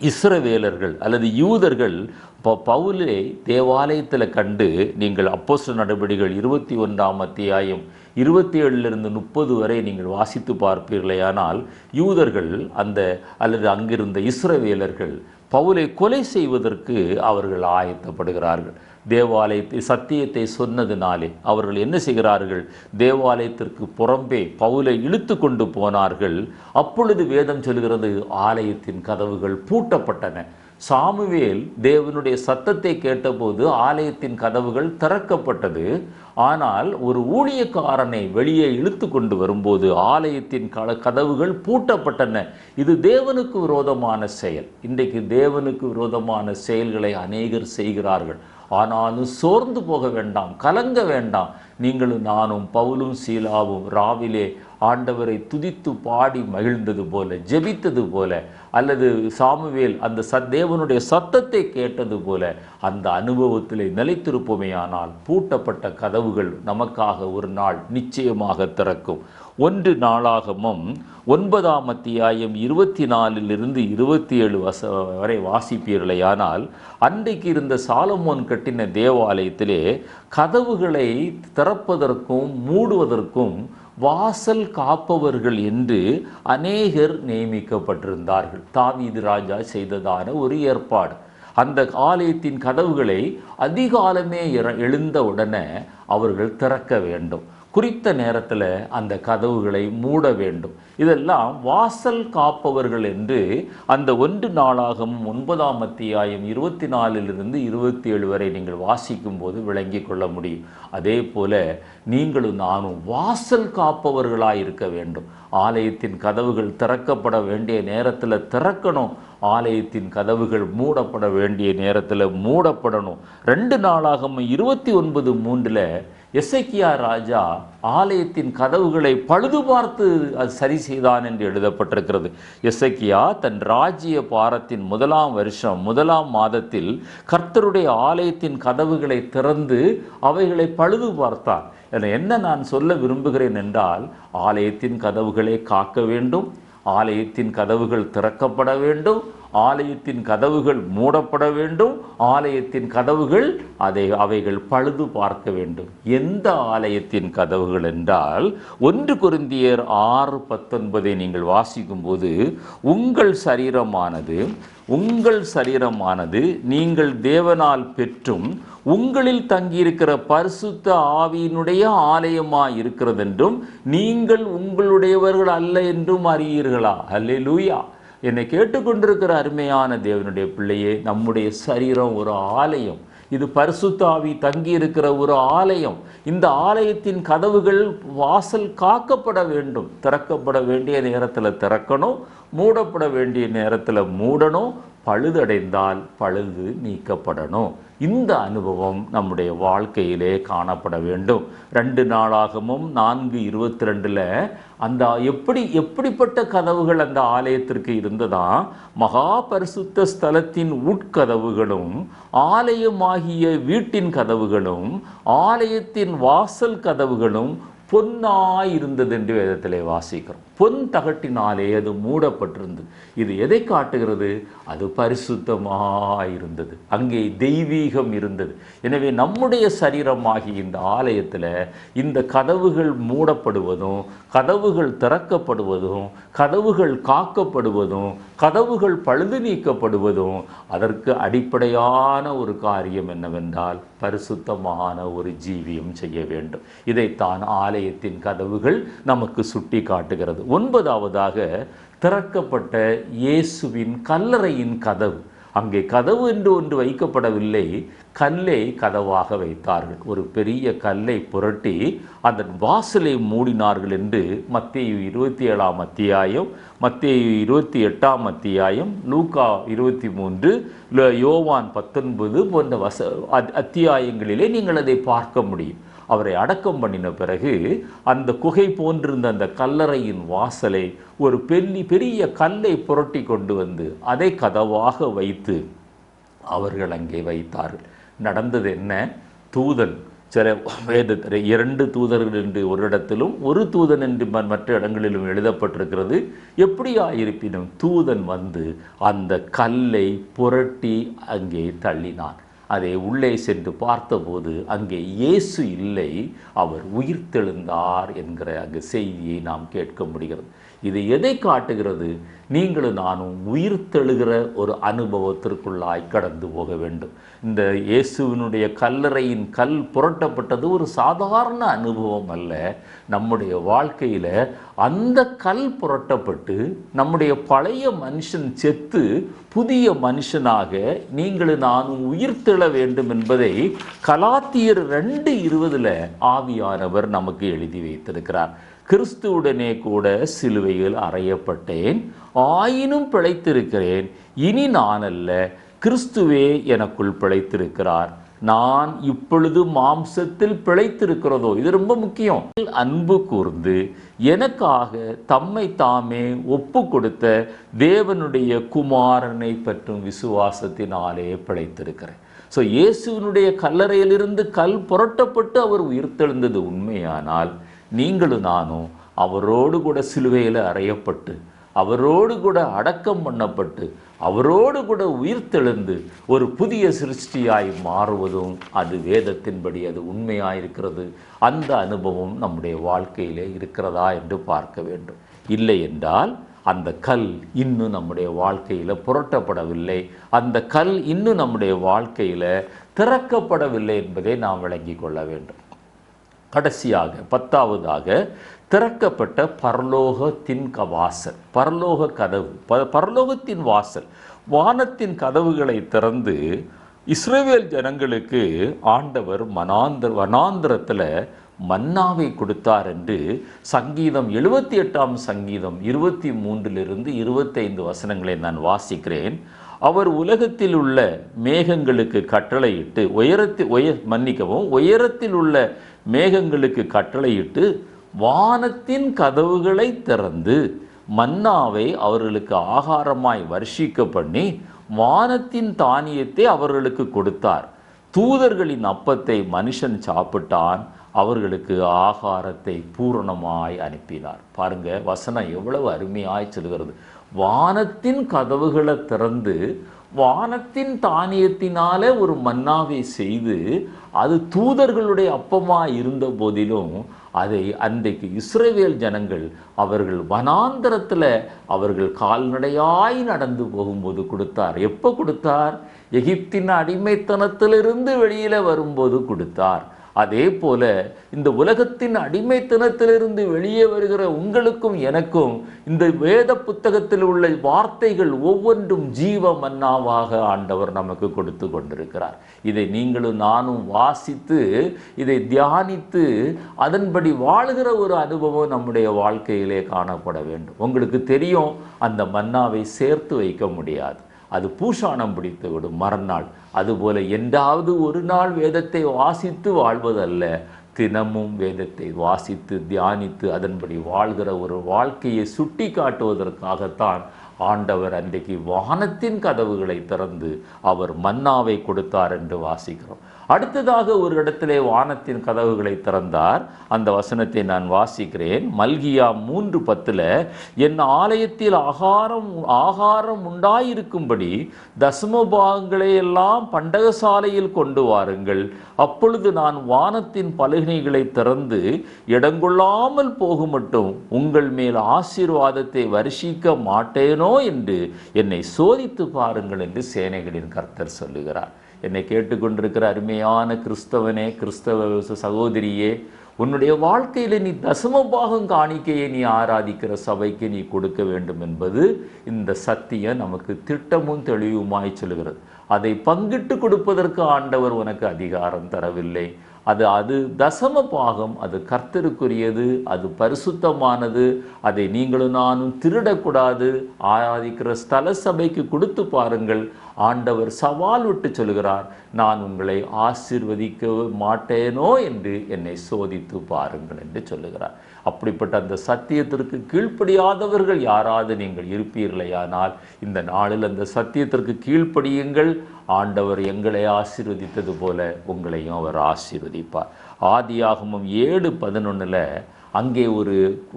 இஸ்ரவேலர்கள் அல்லது யூதர்கள் பவுலை தேவாலயத்தில் கண்டு நீங்கள் அப்போஸ்தலர் நடபடிகள் 21ஆம் அத்தியாயம் 27 30 வரை நீங்கள் வாசித்து பார்ப்பீர்களேயானால், யூதர்கள் அல்லது அங்கிருந்த இஸ்ரவேலர்கள் பவுலை கொலை செய்வதற்கு அவர்கள் ஆயத்தப்படுகிறார்கள். தேவாலயத்தை சத்தியத்தை சொன்னதினாலே அவர்கள் என்ன செய்கிறார்கள்? தேவாலயத்திற்கு புறம்பே பவுலை இழுத்து கொண்டு போனார்கள். அப்பொழுது வேதம் சொல்கிறது, ஆலயத்தின் கதவுகள் பூட்டப்பட்டன. சாமுவேல் தேவனுடைய சத்தத்தை கேட்டபோது ஆலயத்தின் கதவுகள் திறக்கப்பட்டது. ஆனால் ஒரு ஊழியக்காரனை வெளியே இழுத்து கொண்டு வரும்போது ஆலயத்தின் கதவுகள் பூட்டப்பட்டன. இது தேவனுக்கு விரோதமான செயல். இன்றைக்கு தேவனுக்கு விரோதமான செயல்களை அநேகர் செய்கிறார்கள். ஆனாலும் சோர்ந்து போக வேண்டாம், கலங்க வேண்டாம். நீங்களும் நானும் பவுலும் சீலாவும் ராவிலே ஆண்டவரை துதித்து பாடி மகிழ்ந்தது போல, ஜெபித்தது போல, அல்லது சாமுவேல் அந்த தேவனுடைய சத்தத்தை கேட்டது போல அந்த அனுபவத்தில் நிலைத்திருப்போமேயானால் பூட்டப்பட்ட கதவுகள் நமக்காக ஒரு நாள் நிச்சயமாக திறக்கும். 1 நாளாகமம் 9ஆம் அத்தியாயம் 24 27 வரை வாசிப்பீர்களேயானால், அன்றைக்கு இருந்த சாலமோன் கட்டின தேவாலயத்திலே கதவுகளை திறப்பதற்கும் மூடுவதற்கும் வாசல் காப்பவர்கள் என்று அநேகர் நியமிக்கப்பட்டிருந்தார்கள். தாவீது ராஜா செய்ததான ஒரு ஏற்பாடு. அந்த ஆலயத்தின் கதவுகளை அதிகாலமே எழுந்த உடனே அவர்கள் திறக்க வேண்டும். குறித்த நேரத்தில் அந்த கதவுகளை மூட வேண்டும். இதெல்லாம் வாசல் காப்பவர்கள் என்று அந்த 1 நாளாகமம் 9ஆம் அத்தியாயம் 24 27 வரை நீங்கள் வாசிக்கும் போது விளங்கி கொள்ள முடியும். அதே போல நீங்களும் நானும் வாசல் காப்பவர்களாக இருக்க வேண்டும். ஆலயத்தின் கதவுகள் திறக்கப்பட வேண்டிய நேரத்தில் திறக்கணும். ஆலயத்தின் கதவுகள் மூடப்பட வேண்டிய நேரத்தில் மூடப்படணும். 2 நாளாகமம் 29:3 எசேக்கியா ராஜா ஆலயத்தின் கதவுகளை பழுது பார்த்து அது சரி செய்தான் என்று எழுதப்பட்டிருக்கிறது. எசேக்கியா தன் ராஜ்ய பாரத்தின் 1ஆம் வருஷம் 1ஆம் மாதத்தில் கர்த்தருடைய ஆலயத்தின் கதவுகளை திறந்து அவைகளை பழுது பார்த்தார். என்ன நான் சொல்ல விரும்புகிறேன் என்றால், ஆலயத்தின் கதவுகளை காக்க வேண்டும், ஆலயத்தின் கதவுகள் திறக்கப்பட வேண்டும், ஆலயத்தின் கதவுகள் மூடப்பட வேண்டும், ஆலயத்தின் கதவுகள் அவைகள் பழுது பார்க்க வேண்டும். எந்த ஆலயத்தின் கதவுகள் என்றால், 1 கொரிந்தியர் 6:19 நீங்கள் வாசிக்கும் போது, உங்கள் சரீரமானது நீங்கள் தேவனால் பெற்றும் உங்களில் தங்கியிருக்கிற பரிசுத்த ஆவியினுடைய ஆலயமாய் இருக்கிறதென்றும் நீங்கள் உங்களுடையவர்கள் அல்ல என்றும் அறியீர்களா? அல்லேலூயா. என்னை கேட்டுக்கொண்டிருக்கிற அருமையான தேவனுடைய பிள்ளையே, நம்முடைய சரீரம் ஒரு ஆலயம். இது பரிசுத்த ஆவி தங்கி இருக்கிற ஒரு ஆலயம். இந்த ஆலயத்தின் கதவுகள் வாசல் காக்கப்பட வேண்டும். திறக்கப்பட வேண்டிய நேரத்தில் திறக்கணும், மூடப்பட வேண்டிய நேரத்தில் மூடணும், பழுதடைந்தால் பழுது நீக்கப்படணும். இந்த அனுபவம் நம்முடைய வாழ்க்கையிலே காணப்பட வேண்டும். 2 நாளாகமும் 4:22 அந்த எப்படிப்பட்ட கதவுகள் அந்த ஆலயத்திற்கு இருந்ததா? மகா பரிசுத்த ஸ்தலத்தின் உட்கதவுகளும் ஆலயமாகிய வீட்டின் கதவுகளும் ஆலயத்தின் வாசல் கதவுகளும் பொன்னாயிருந்தது என்று வேதத்திலே வாசிக்கிறோம். பொன் தகட்டினாலே அது மூடப்பட்டிருந்தது. இது எதை காட்டுகிறது? அது பரிசுத்தமாயிருந்தது. அங்கே தெய்வீகம் இருந்தது. எனவே நம்முடைய சரீரமாகி இந்த ஆலயத்தில் இந்த கதவுகள் மூடப்படுவதும், கதவுகள் திறக்கப்படுவதும், கதவுகள் காக்கப்படுவதும், கதவுகள் பழுது நீக்கப்படுவதும் அதற்கு அடிப்படையான ஒரு காரியம் என்னவென்றால், பரிசுத்தமான ஒரு ஜீவியம் செய்ய வேண்டும். இதைத்தான் ஆலயத்தின் கதவுகள் நமக்கு சுட்டி காட்டுகிறது. 9வதாக திறக்கப்பட்ட இயேசுவின் கல்லறையின் கதவு. அங்கே கதவு என்று ஒன்று வைக்கப்படவில்லை, கல்லை கதவாக வைத்தார்கள். ஒரு பெரிய கல்லை புரட்டி அதன் வாசலை மூடினார்கள் என்று மத்தேயு 27ஆம் அத்தியாயம், மத்தேயு 28ஆம் அத்தியாயம், லூக்கா 23, யோவான் 19 போன்ற அத்தியாயங்களிலே நீங்கள் அதை பார்க்க முடியும். அவரை அடக்கம் பண்ணின பிறகு அந்த குகை போன்றிருந்த அந்த கல்லறையின் வாசலை ஒரு பெரிய கல்லை புரட்டி கொண்டு வந்து அதை கதவாக வைத்து அவர்கள் அங்கே வைத்தார்கள். நடந்தது என்ன? தூதன் சில வேதத்தில் 2 தூதர்கள் என்று ஒரு இடத்திலும், ஒரு தூதன் என்று மற்ற இடங்களிலும் எழுதப்பட்டிருக்கிறது. எப்படியா இருப்பினும் தூதன் வந்து அந்த கல்லை புரட்டி அங்கே தள்ளினான். அதை உள்ளே சென்று பார்த்தபோது அங்கே இயேசு இல்லை, அவர் உயிர்த்தெழுந்தார் என்கிற அங்கே செய்தியை நாம் கேட்க முடிகிறது. இது எதை காட்டுகிறது? நீங்களும் நானும் உயிர்த்தெழுகிற ஒரு அனுபவத்திற்குள்ளாய் கடந்து போக வேண்டும். இந்த இயேசுவினுடைய கல்லறையின் கல் புரட்டப்பட்டது ஒரு சாதாரண அனுபவம் அல்ல. நம்முடைய வாழ்க்கையில் அந்த கல் புரட்டப்பட்டு நம்முடைய பழைய மனுஷன் செத்து புதிய மனுஷனாக நீங்களும் நானும் உயிர்த்தெழ வேண்டும் என்பதை கலாத்தியர் 2:20 ஆவியானவர் நமக்கு எழுதி வைத்திருக்கிறார். கிறிஸ்துவுடனே கூட சிலுவையில் அறையப்பட்டேன், ஆயினும் பிழைத்திருக்கிறேன். இனி நான் அல்ல, கிறிஸ்துவே எனக்குள் பிழைத்திருக்கிறார். நான் இப்பொழுது மாம்சத்தில் பிழைத்திருக்கிறதோ, இது ரொம்ப முக்கியம். அன்பு கூர்ந்து எனக்காக தம்மை தாமே ஒப்பு கொடுத்த தேவனுடைய குமாரனை பற்றும் விசுவாசத்தினாலே பிழைத்திருக்கிறேன். ஸோ இயேசுவினுடைய கல்லறையிலிருந்து கல் புரட்டப்பட்டு அவர் உயிர்த்தெழுந்தது உண்மையானால், நீங்களும் நானும் அவரோடு கூட சிலுவையில் அறையப்பட்டு, அவரோடு கூட அடக்கம் பண்ணப்பட்டு, அவரோடு கூட உயிர்த்தெழுந்து ஒரு புதிய சிருஷ்டியாய் மாறுவதும் அது வேதத்தின்படி அது உண்மையாயிருக்கிறது. அந்த அனுபவம் நம்முடைய வாழ்க்கையிலே இருக்கிறதா என்று பார்க்க வேண்டும். இல்லை என்றால் அந்த கல் இன்னும் நம்முடைய வாழ்க்கையில் புரட்டப்படவில்லை, அந்த கல் இன்னும் நம்முடைய வாழ்க்கையில் திறக்கப்படவில்லை என்பதை நாம் விளங்கி கொள்ள வேண்டும். கடைசியாக 10வதாக திறக்கப்பட்ட பரலோகத்தின் வாசல், பரலோக கதவு, பரலோகத்தின் வாசல், வானத்தின் கதவுகளை திறந்து இஸ்ரவேல் ஜனங்களுக்கு ஆண்டவர் வனாந்திரத்தில் மன்னாவை கொடுத்தார் என்று சங்கீதம் 78ஆம் சங்கீதம் 23 25 வசனங்களை நான் வாசிக்கிறேன். அவர் உலகத்தில் உள்ள மேகங்களுக்கு கட்டளையிட்டு உயரத்தில் உள்ள மேகங்களுக்கு கட்டளையிட்டு வானத்தின் கதவுகளை திறந்து மன்னாவை அவர்களுக்கு ஆகாரமாய் வர்ஷிக்க பண்ணி வானத்தின் தானியத்தை அவர்களுக்கு கொடுத்தார். தூதர்களின் அப்பத்தை மனுஷன் சாப்பிட்டான், அவர்களுக்கு ஆகாரத்தை பூரணமாய் அனுப்பினார். பாருங்க, வசனம் எவ்வளவு அருமையாய் சொல்கிறது. வானத்தின் கதவுகளை திறந்து வானத்தின் தானியத்தினாலே ஒரு மன்னாவை செய்து அது தூதர்களுடைய அப்பமாய் இருந்த போதிலும் அதை அன்றைக்கு இஸ்ரவேல் ஜனங்கள் அவர்கள் வனாந்தரத்தில் அவர்கள் கால்நடையாய் நடந்து போகும்போது கொடுத்தார். எப்போ கொடுத்தார்? எகிப்தின் அடிமைத்தனத்திலிருந்து வெளியில் வரும்போது கொடுத்தார். அதே போல இந்த உலகத்தின் அடிமைத்தனத்திலிருந்து வெளியே வருகிற உங்களுக்கும் எனக்கும் இந்த வேத புத்தகத்தில் உள்ள வார்த்தைகள் ஒவ்வொன்றும் ஜீவ மன்னாவாக ஆண்டவர் நமக்கு கொடுத்து கொண்டிருக்கிறார். இதை நீங்களும் நானும் வாசித்து இதை தியானித்து அதன்படி வாழ்கிற ஒரு அனுபவம் நம்முடைய வாழ்க்கையிலே காணப்பட வேண்டும். உங்களுக்கு தெரியும், அந்த மன்னாவை சேர்த்து வைக்க முடியாது, அது பூஷாணம் பிடித்து விடும் மறுநாள். அதுபோல என்றாவது ஒரு நாள் வேதத்தை வாசித்து வாழ்வதல்ல, தினமும் வேதத்தை வாசித்து தியானித்து அதன்படி வாழ்கிற ஒரு வாழ்க்கையை சுட்டி காட்டுவதற்காகத்தான் ஆண்டவர் அன்றைக்கு வானத்தின் கதவுகளை திறந்து அவர் மன்னாவை கொடுத்தார் என்று வாசிக்கிறோம். அடுத்ததாக ஒரு இடத்திலே வானத்தின் கதவுகளை திறந்தார். அந்த வசனத்தை நான் வாசிக்கிறேன். மல்கியா 3:10 என் ஆலயத்தில் ஆகாரம் உண்டாயிருக்கும்படி தசமபாகங்களை எல்லாம் பண்டகசாலையில் கொண்டு வாருங்கள், அப்பொழுது நான் வானத்தின் பலகைகளை திறந்து இடங்கொள்ளாமல் போகுமட்டும் உங்கள் மேல் ஆசீர்வாதத்தை வருஷிக்க மாட்டேனோ என்று என்னை சோதித்து பாருங்கள் என்று சேனைகளின் கர்த்தர் சொல்லுகிறார். என்னை கேட்டுக்கொண்டிருக்கிற அருமையான கிறிஸ்தவனே, கிறிஸ்தவ சகோதரியே, உன்னுடைய வாழ்க்கையில் நீ தசமபாகம் காணிக்கையை நீ ஆராதிக்கிற சபைக்கு நீ கொடுக்க வேண்டும் என்பது இந்த சத்தியம் நமக்கு திட்டமும் தெளிவுமாய் சொல்கிறது. அதை பங்கிட்டு கொடுப்பதற்கு ஆண்டவர் உனக்கு அதிகாரம் தரவில்லை. அது தசம பாகம், அது கர்த்தருக்குரியது, அது பரிசுத்தமானது. அதை நீங்களும் நானும் திருடக்கூடாது. ஆராதிக்கிற ஸ்தல சபைக்கு கொடுத்து பாருங்கள். ஆண்டவர் சவால் விட்டு சொல்கிறார், நான் உங்களை ஆசீர்வதிக்க மாட்டேனோ என்று என்னை சோதித்து பாருங்கள் என்று சொல்லுகிறார். அப்படிப்பட்ட அந்த சத்தியத்திற்கு கீழ்ப்படியாதவர்கள் யாராவது நீங்கள் இருப்பீர்களேயானால் இந்த நாளில் அந்த சத்தியத்திற்கு கீழ்ப்படியுங்கள். ஆண்டவர் எங்களை ஆசீர்வதித்தது போல உங்களையும் அவர் ஆசீர்வதிப்பார். ஆதியாகமம் 7:11 அங்கே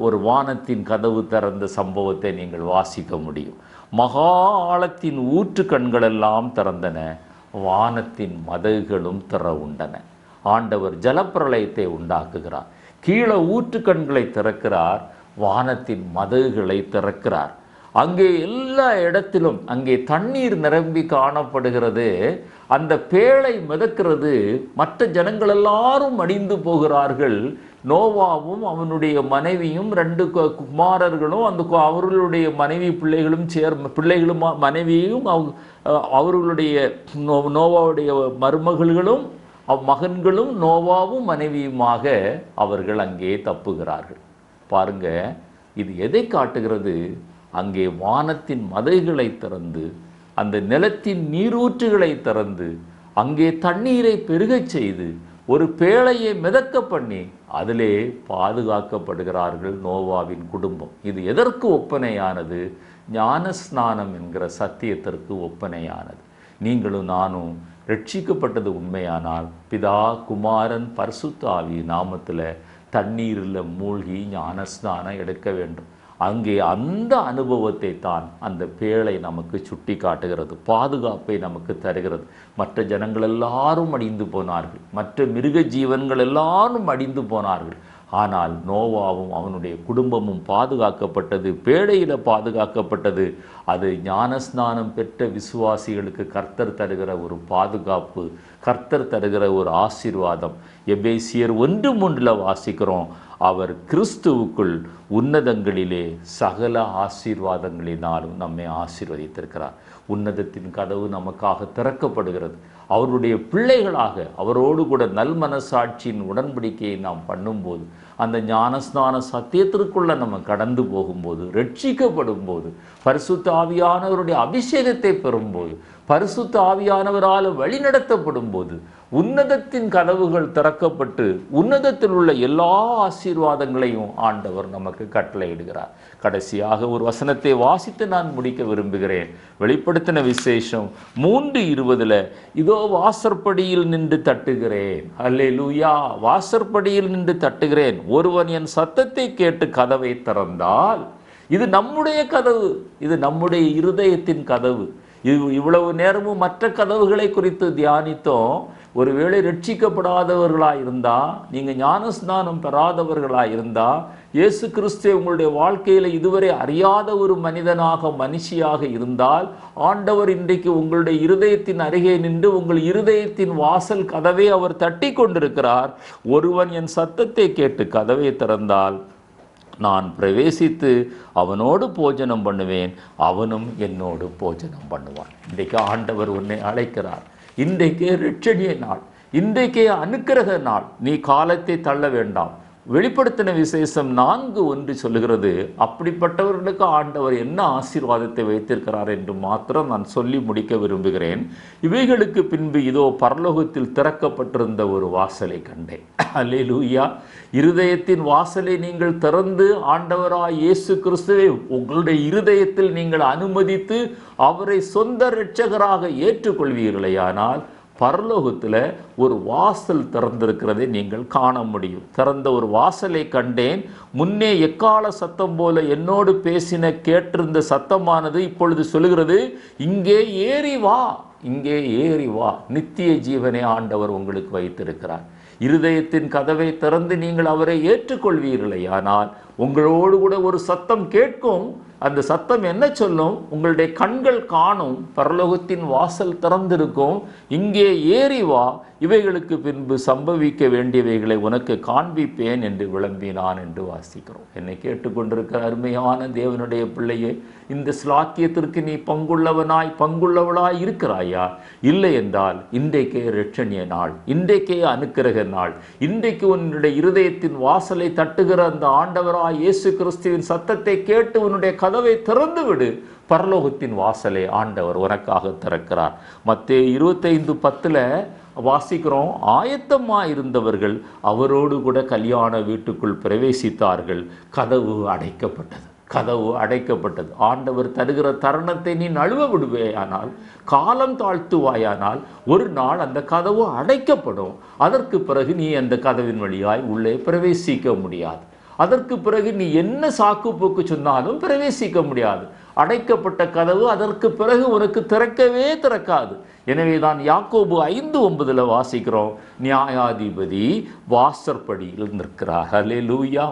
ஒரு வானத்தின் கதவு திறந்த சம்பவத்தை நீங்கள் வாசிக்க முடியும். மகா ஆழத்தின் ஊற்று கண்களெல்லாம் திறந்தன, வானத்தின் மதகுகளும் திற உண்டன. ஆண்டவர் ஜலப்பிரளயத்தை உண்டாக்குகிறார். கீழே ஊற்று கண்களை திறக்கிறார், வானத்தின் மதகுகளை திறக்கிறார். அங்கே எல்லா இடத்திலும் அங்கே தண்ணீர் நிரம்பி காணப்படுகிறது. அந்த பேழை மிதக்கிறது. மற்ற ஜனங்கள் எல்லாரும் அடிந்து போகிறார்கள். நோவாவும் அவனுடைய மனைவியும் 2 குமாரர்களும் அவர்களுடைய மனைவி பிள்ளைகளும் மனைவியும் அவர்களுடைய நோவாவுடைய மருமகள்களும் மகன்களும் நோவாவும் மனைவியுமாக அவர்கள் அங்கே தப்புகிறார்கள். பாருங்க, இது எதை காட்டுகிறது? அங்கே வானத்தின் மதைகளை திறந்து, அந்த நிலத்தின் நீரூற்றுகளை திறந்து, அங்கே தண்ணீரை பெருகச் செய்து, ஒரு பேழையை மிதக்க பண்ணி அதிலே பாதுகாக்கப்படுகிறார்கள் நோவாவின் குடும்பம். இது எதற்கு ஒப்பனையானது? ஞானஸ்நானம் என்கிற சத்தியத்திற்கு ஒப்பனையானது. நீங்களும் நானும் ரட்சிக்கப்பட்டது உண்மையானால் பிதா, குமாரன், பரிசுத்த ஆவி நாமத்தில் தண்ணீரில் மூழ்கி ஞானஸ்நானம் எடுக்க வேண்டும். அங்கே அந்த அனுபவத்தை தான் அந்த பேழை நமக்கு சுட்டி காட்டுகிறது, பாதுகாப்பை நமக்கு தருகிறது. மற்ற ஜனங்கள் எல்லாரும் அடிந்து போனார்கள், மற்ற மிருக ஜீவன்கள் எல்லாரும் அடிந்து போனார்கள். ஆனால் நோவாவும் அவனுடைய குடும்பமும் பாதுகாக்கப்பட்டது, பேழையில் பாதுகாக்கப்பட்டது. அது ஞானஸ்நானம் பெற்ற விசுவாசிகளுக்கு கர்த்தர் தருகிற ஒரு பாதுகாப்பு, கர்த்தர் தருகிற ஒரு ஆசீர்வாதம். எபேசியர் 1:3 வாசிக்கிறோம், அவர் கிறிஸ்துவுக்குள் உன்னதங்களிலே சகல ஆசீர்வாதங்களினாலும் நம்மை ஆசீர்வதித்திருக்கிறார். உன்னதத்தின் கதவு நமக்காக திறக்கப்படுகிறது. அவருடைய பிள்ளைகளாக அவரோடு கூட நல்மனசாட்சியின் உடன்படிக்கையை நாம் பண்ணும்போது, அந்த ஞானஸ்நான சத்தியத்திற்குள்ள நம்ம கடந்து போகும்போது, ரட்சிக்கப்படும் போது, பரிசுத்த ஆவியானவருடைய அபிஷேகத்தை பெறும்போது, பரிசுத்த ஆவியானவரால் வழிநடத்தப்படும் போது, உன்னதத்தின் கதவுகள் திறக்கப்பட்டு உன்னதத்தில் உள்ள எல்லா ஆசீர்வாதங்களையும் ஆண்டவர் நமக்கு கட்டளையிடுகிறார். கடைசியாக ஒரு வசனத்தை வாசித்து நான் முடிக்க விரும்புகிறேன். வெளிப்படுத்தின விசேஷம் 3:20 இதோ வாசற்படியில் நின்று தட்டுகிறேன். அல்லேலூயா! வாசற்படியில் நின்று தட்டுகிறேன். ஒருவன் என் சத்தத்தை கேட்டு கதவை திறந்தால், இது நம்முடைய கதவு, இது நம்முடைய இருதயத்தின் கதவு. இவ்வளவு நேரமும் மற்ற கதவுகளை குறித்து தியானித்தோம். ஒருவேளை ரட்சிக்கப்படாதவர்களாக இருந்தால், நீங்கள் ஞானஸ்நானம் பெறாதவர்களாக இருந்தால், இயேசு கிறிஸ்துவை உங்களுடைய வாழ்க்கையில் இதுவரை அறியாத ஒரு மனுஷியாக இருந்தால், ஆண்டவர் இன்றைக்கு உங்களுடைய இருதயத்தின் அருகே நின்று உங்கள் இருதயத்தின் வாசல் கதவை அவர் தட்டி கொண்டிருக்கிறார். ஒருவன் என் சத்தத்தை கேட்டு கதவை திறந்தால் நான் பிரவேசித்து அவனோடு போஜனம் பண்ணுவேன், அவனும் என்னோடு போஜனம் பண்ணுவான். இன்றைக்கு ஆண்டவர் உன்னை அழைக்கிறார். இன்றைக்கே இரட்சணிய நாள், இன்றைக்கே அனுக்கிரக நாள். நீ காலத்தை தள்ள வேண்டாம். வெளிப்படுத்தின விசேஷம் 4:1 சொல்லுகிறது, அப்படிப்பட்டவர்களுக்கு ஆண்டவர் என்ன ஆசீர்வாதத்தை வைத்திருக்கிறார் என்று மாத்திரம் நான் சொல்லி முடிக்க விரும்புகிறேன். இவைகளுக்கு பின்பு இதோ பரலோகத்தில் திறக்கப்பட்டிருந்த ஒரு வாசலை கண்டேன். அல்லேலூயா! இருதயத்தின் வாசலை நீங்கள் திறந்து ஆண்டவராய் இயேசு கிறிஸ்துவை உங்களுடைய இருதயத்தில் நீங்கள் அனுமதித்து அவரை சொந்த இரட்சகராக ஏற்றுக்கொள்வீர்களேயானால், பரலோகத்தில் ஒரு வாசல் திறந்திருக்கிறதை நீங்கள் காண முடியும். திறந்த ஒரு வாசலை கண்டேன். முன்னே எக்கால சத்தம் போல என்னோடு பேசின கேட்டிருந்த சத்தமானது இப்பொழுது சொல்லுகிறது, இங்கே ஏறி வா, இங்கே ஏறி வா. நித்திய ஜீவனை ஆண்டவர் உங்களுக்கு வைத்திருக்கிறார். இருதயத்தின் கதவை திறந்து நீங்கள் அவரை ஏற்றுக்கொள்வீர்களே ஆனால் உங்களோடு கூட ஒரு சத்தம் கேட்கும். அந்த சத்தம் என்ன சொல்லும்? உங்களுடைய கண்கள் காணும், பரலோகத்தின் வாசல் திறந்திருக்கும், இங்கே ஏறி வா, இவைகளுக்கு பின்பு சம்பவிக்க வேண்டியவைகளை உனக்கு காண்பிப்பேன் என்று விளம்பினான் என்று வாசிக்கிறோம். என்னை கேட்டுக்கொண்டிருக்கிற அருமையான தேவனுடைய பிள்ளையே, இந்த ஸ்லாக்கியத்திற்கு நீ பங்குள்ளவளாய் இருக்கிறாயா? இல்லை என்றால் இன்றைக்கே இரட்சணிய நாள், இன்றைக்கே அனுக்கிரக நாள். இன்றைக்கு உன்னுடைய இருதயத்தின் வாசலை தட்டுகிற அந்த ஆண்டவராய் இயேசு கிறிஸ்துவின் சத்தத்தை கேட்டு உன்னுடைய கதவை திறந்து விடு. பரலோகத்தின் வாசலை ஆண்டவர் உனக்காக திறக்கிறார். மத்தேயு 25:10 வாசிக்கிறோம், ஆயத்தமாக இருந்தவர்கள் அவரோடு கூட கல்யாண வீட்டுக்குள் பிரவேசித்தார்கள். கதவு அடைக்கப்பட்டது. கதவு அடைக்கப்பட்டது. ஆண்டவர் தருகிற தருணத்தை நீ நழுவ விடுவேயானால், காலம் தாழ்த்துவாயானால், ஒரு நாள் அந்த கதவு அடைக்கப்படும். அதற்கு பிறகு நீ அந்த கதவின் வழியாய் உள்ளே பிரவேசிக்க முடியாது. அதற்கு பிறகு நீ என்ன சாக்கு போக்கு சொன்னாலும் பிரவேசிக்க முடியாது. அடைக்கப்பட்ட கதவு அதற்கு பிறகு உனக்கு திறக்கவே திறக்காது. எனவே தான் யாக்கோபு 5:9 வாசிக்கிறோம், நியாயாதிபதி வாசற்படியில் நிற்கிறார். ஹல்லேலூயா.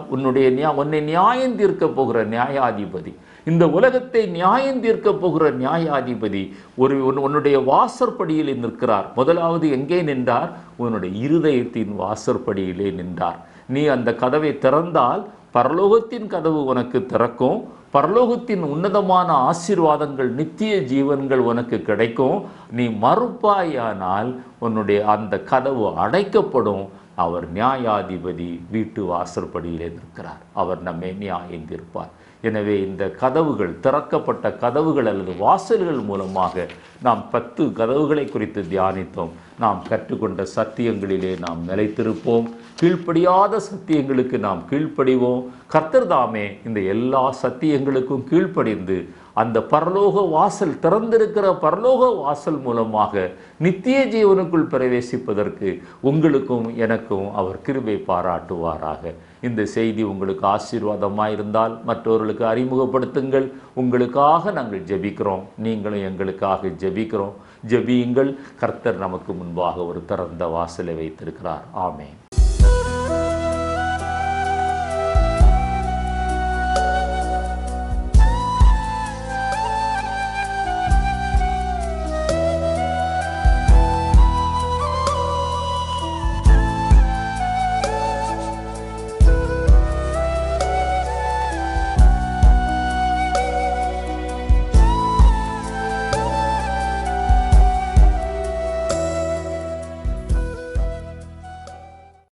உன்னை நியாயம் தீர்க்க போகிற நியாயாதிபதி, இந்த உலகத்தை நியாயம் தீர்க்க போகிற நியாயாதிபதி உன்னுடைய வாசற்படியிலே நிற்கிறார். முதலாவது எங்கே நின்றார்? உன்னுடைய இருதயத்தின் வாசற்படியிலே நின்றார். நீ அந்த கதவை திறந்தால் பரலோகத்தின் கதவு உனக்கு திறக்கும். பரலோகத்தின் உன்னதமான ஆசீர்வாதங்கள், நித்திய ஜீவன்கள் உனக்கு கிடைக்கும். நீ மறுப்பாயானால் உன்னுடைய அந்த கதவு அடைக்கப்படும். அவர் நியாயாதிபதி வீட்டு வாசற்படியிலே நிற்கிறார். அவர் நம்மை நியாயம் தீர்ப்பார். எனவே இந்த கதவுகள், திறக்கப்பட்ட கதவுகள் அல்லது வாசல்கள் மூலமாக நாம் 10 கதவுகளை குறித்து தியானித்தோம். நாம் கற்றுக்கொண்ட சத்தியங்களிலே நாம் நிலைத்திருப்போம். கீழ்ப்படியாத சத்தியங்களுக்கு நாம் கீழ்ப்படிவோம். கர்த்தர் தாமே இந்த எல்லா சத்தியங்களுக்கும் கீழ்ப்படிந்து அந்த பரலோக வாசல், திறந்திருக்கிற பரலோக வாசல் மூலமாக நித்திய ஜீவனுக்குள் பிரவேசிப்பதற்கு உங்களுக்கும் எனக்கும் அவர் கிருபை பாராட்டுவாராக. இந்த செய்தி உங்களுக்கு ஆசீர்வாதமாக இருந்தால் மற்றவர்களுக்கு அறிமுகப்படுத்துங்கள். உங்களுக்காக நாங்கள் ஜெபிக்கிறோம், நீங்களும் எங்களுக்காக ஜெபிக்கிறோம். ஜெபியுங்கள். கர்த்தர் நமக்கு முன்பாக ஒரு திறந்த வாசலை வைத்திருக்கிறார். ஆமென்.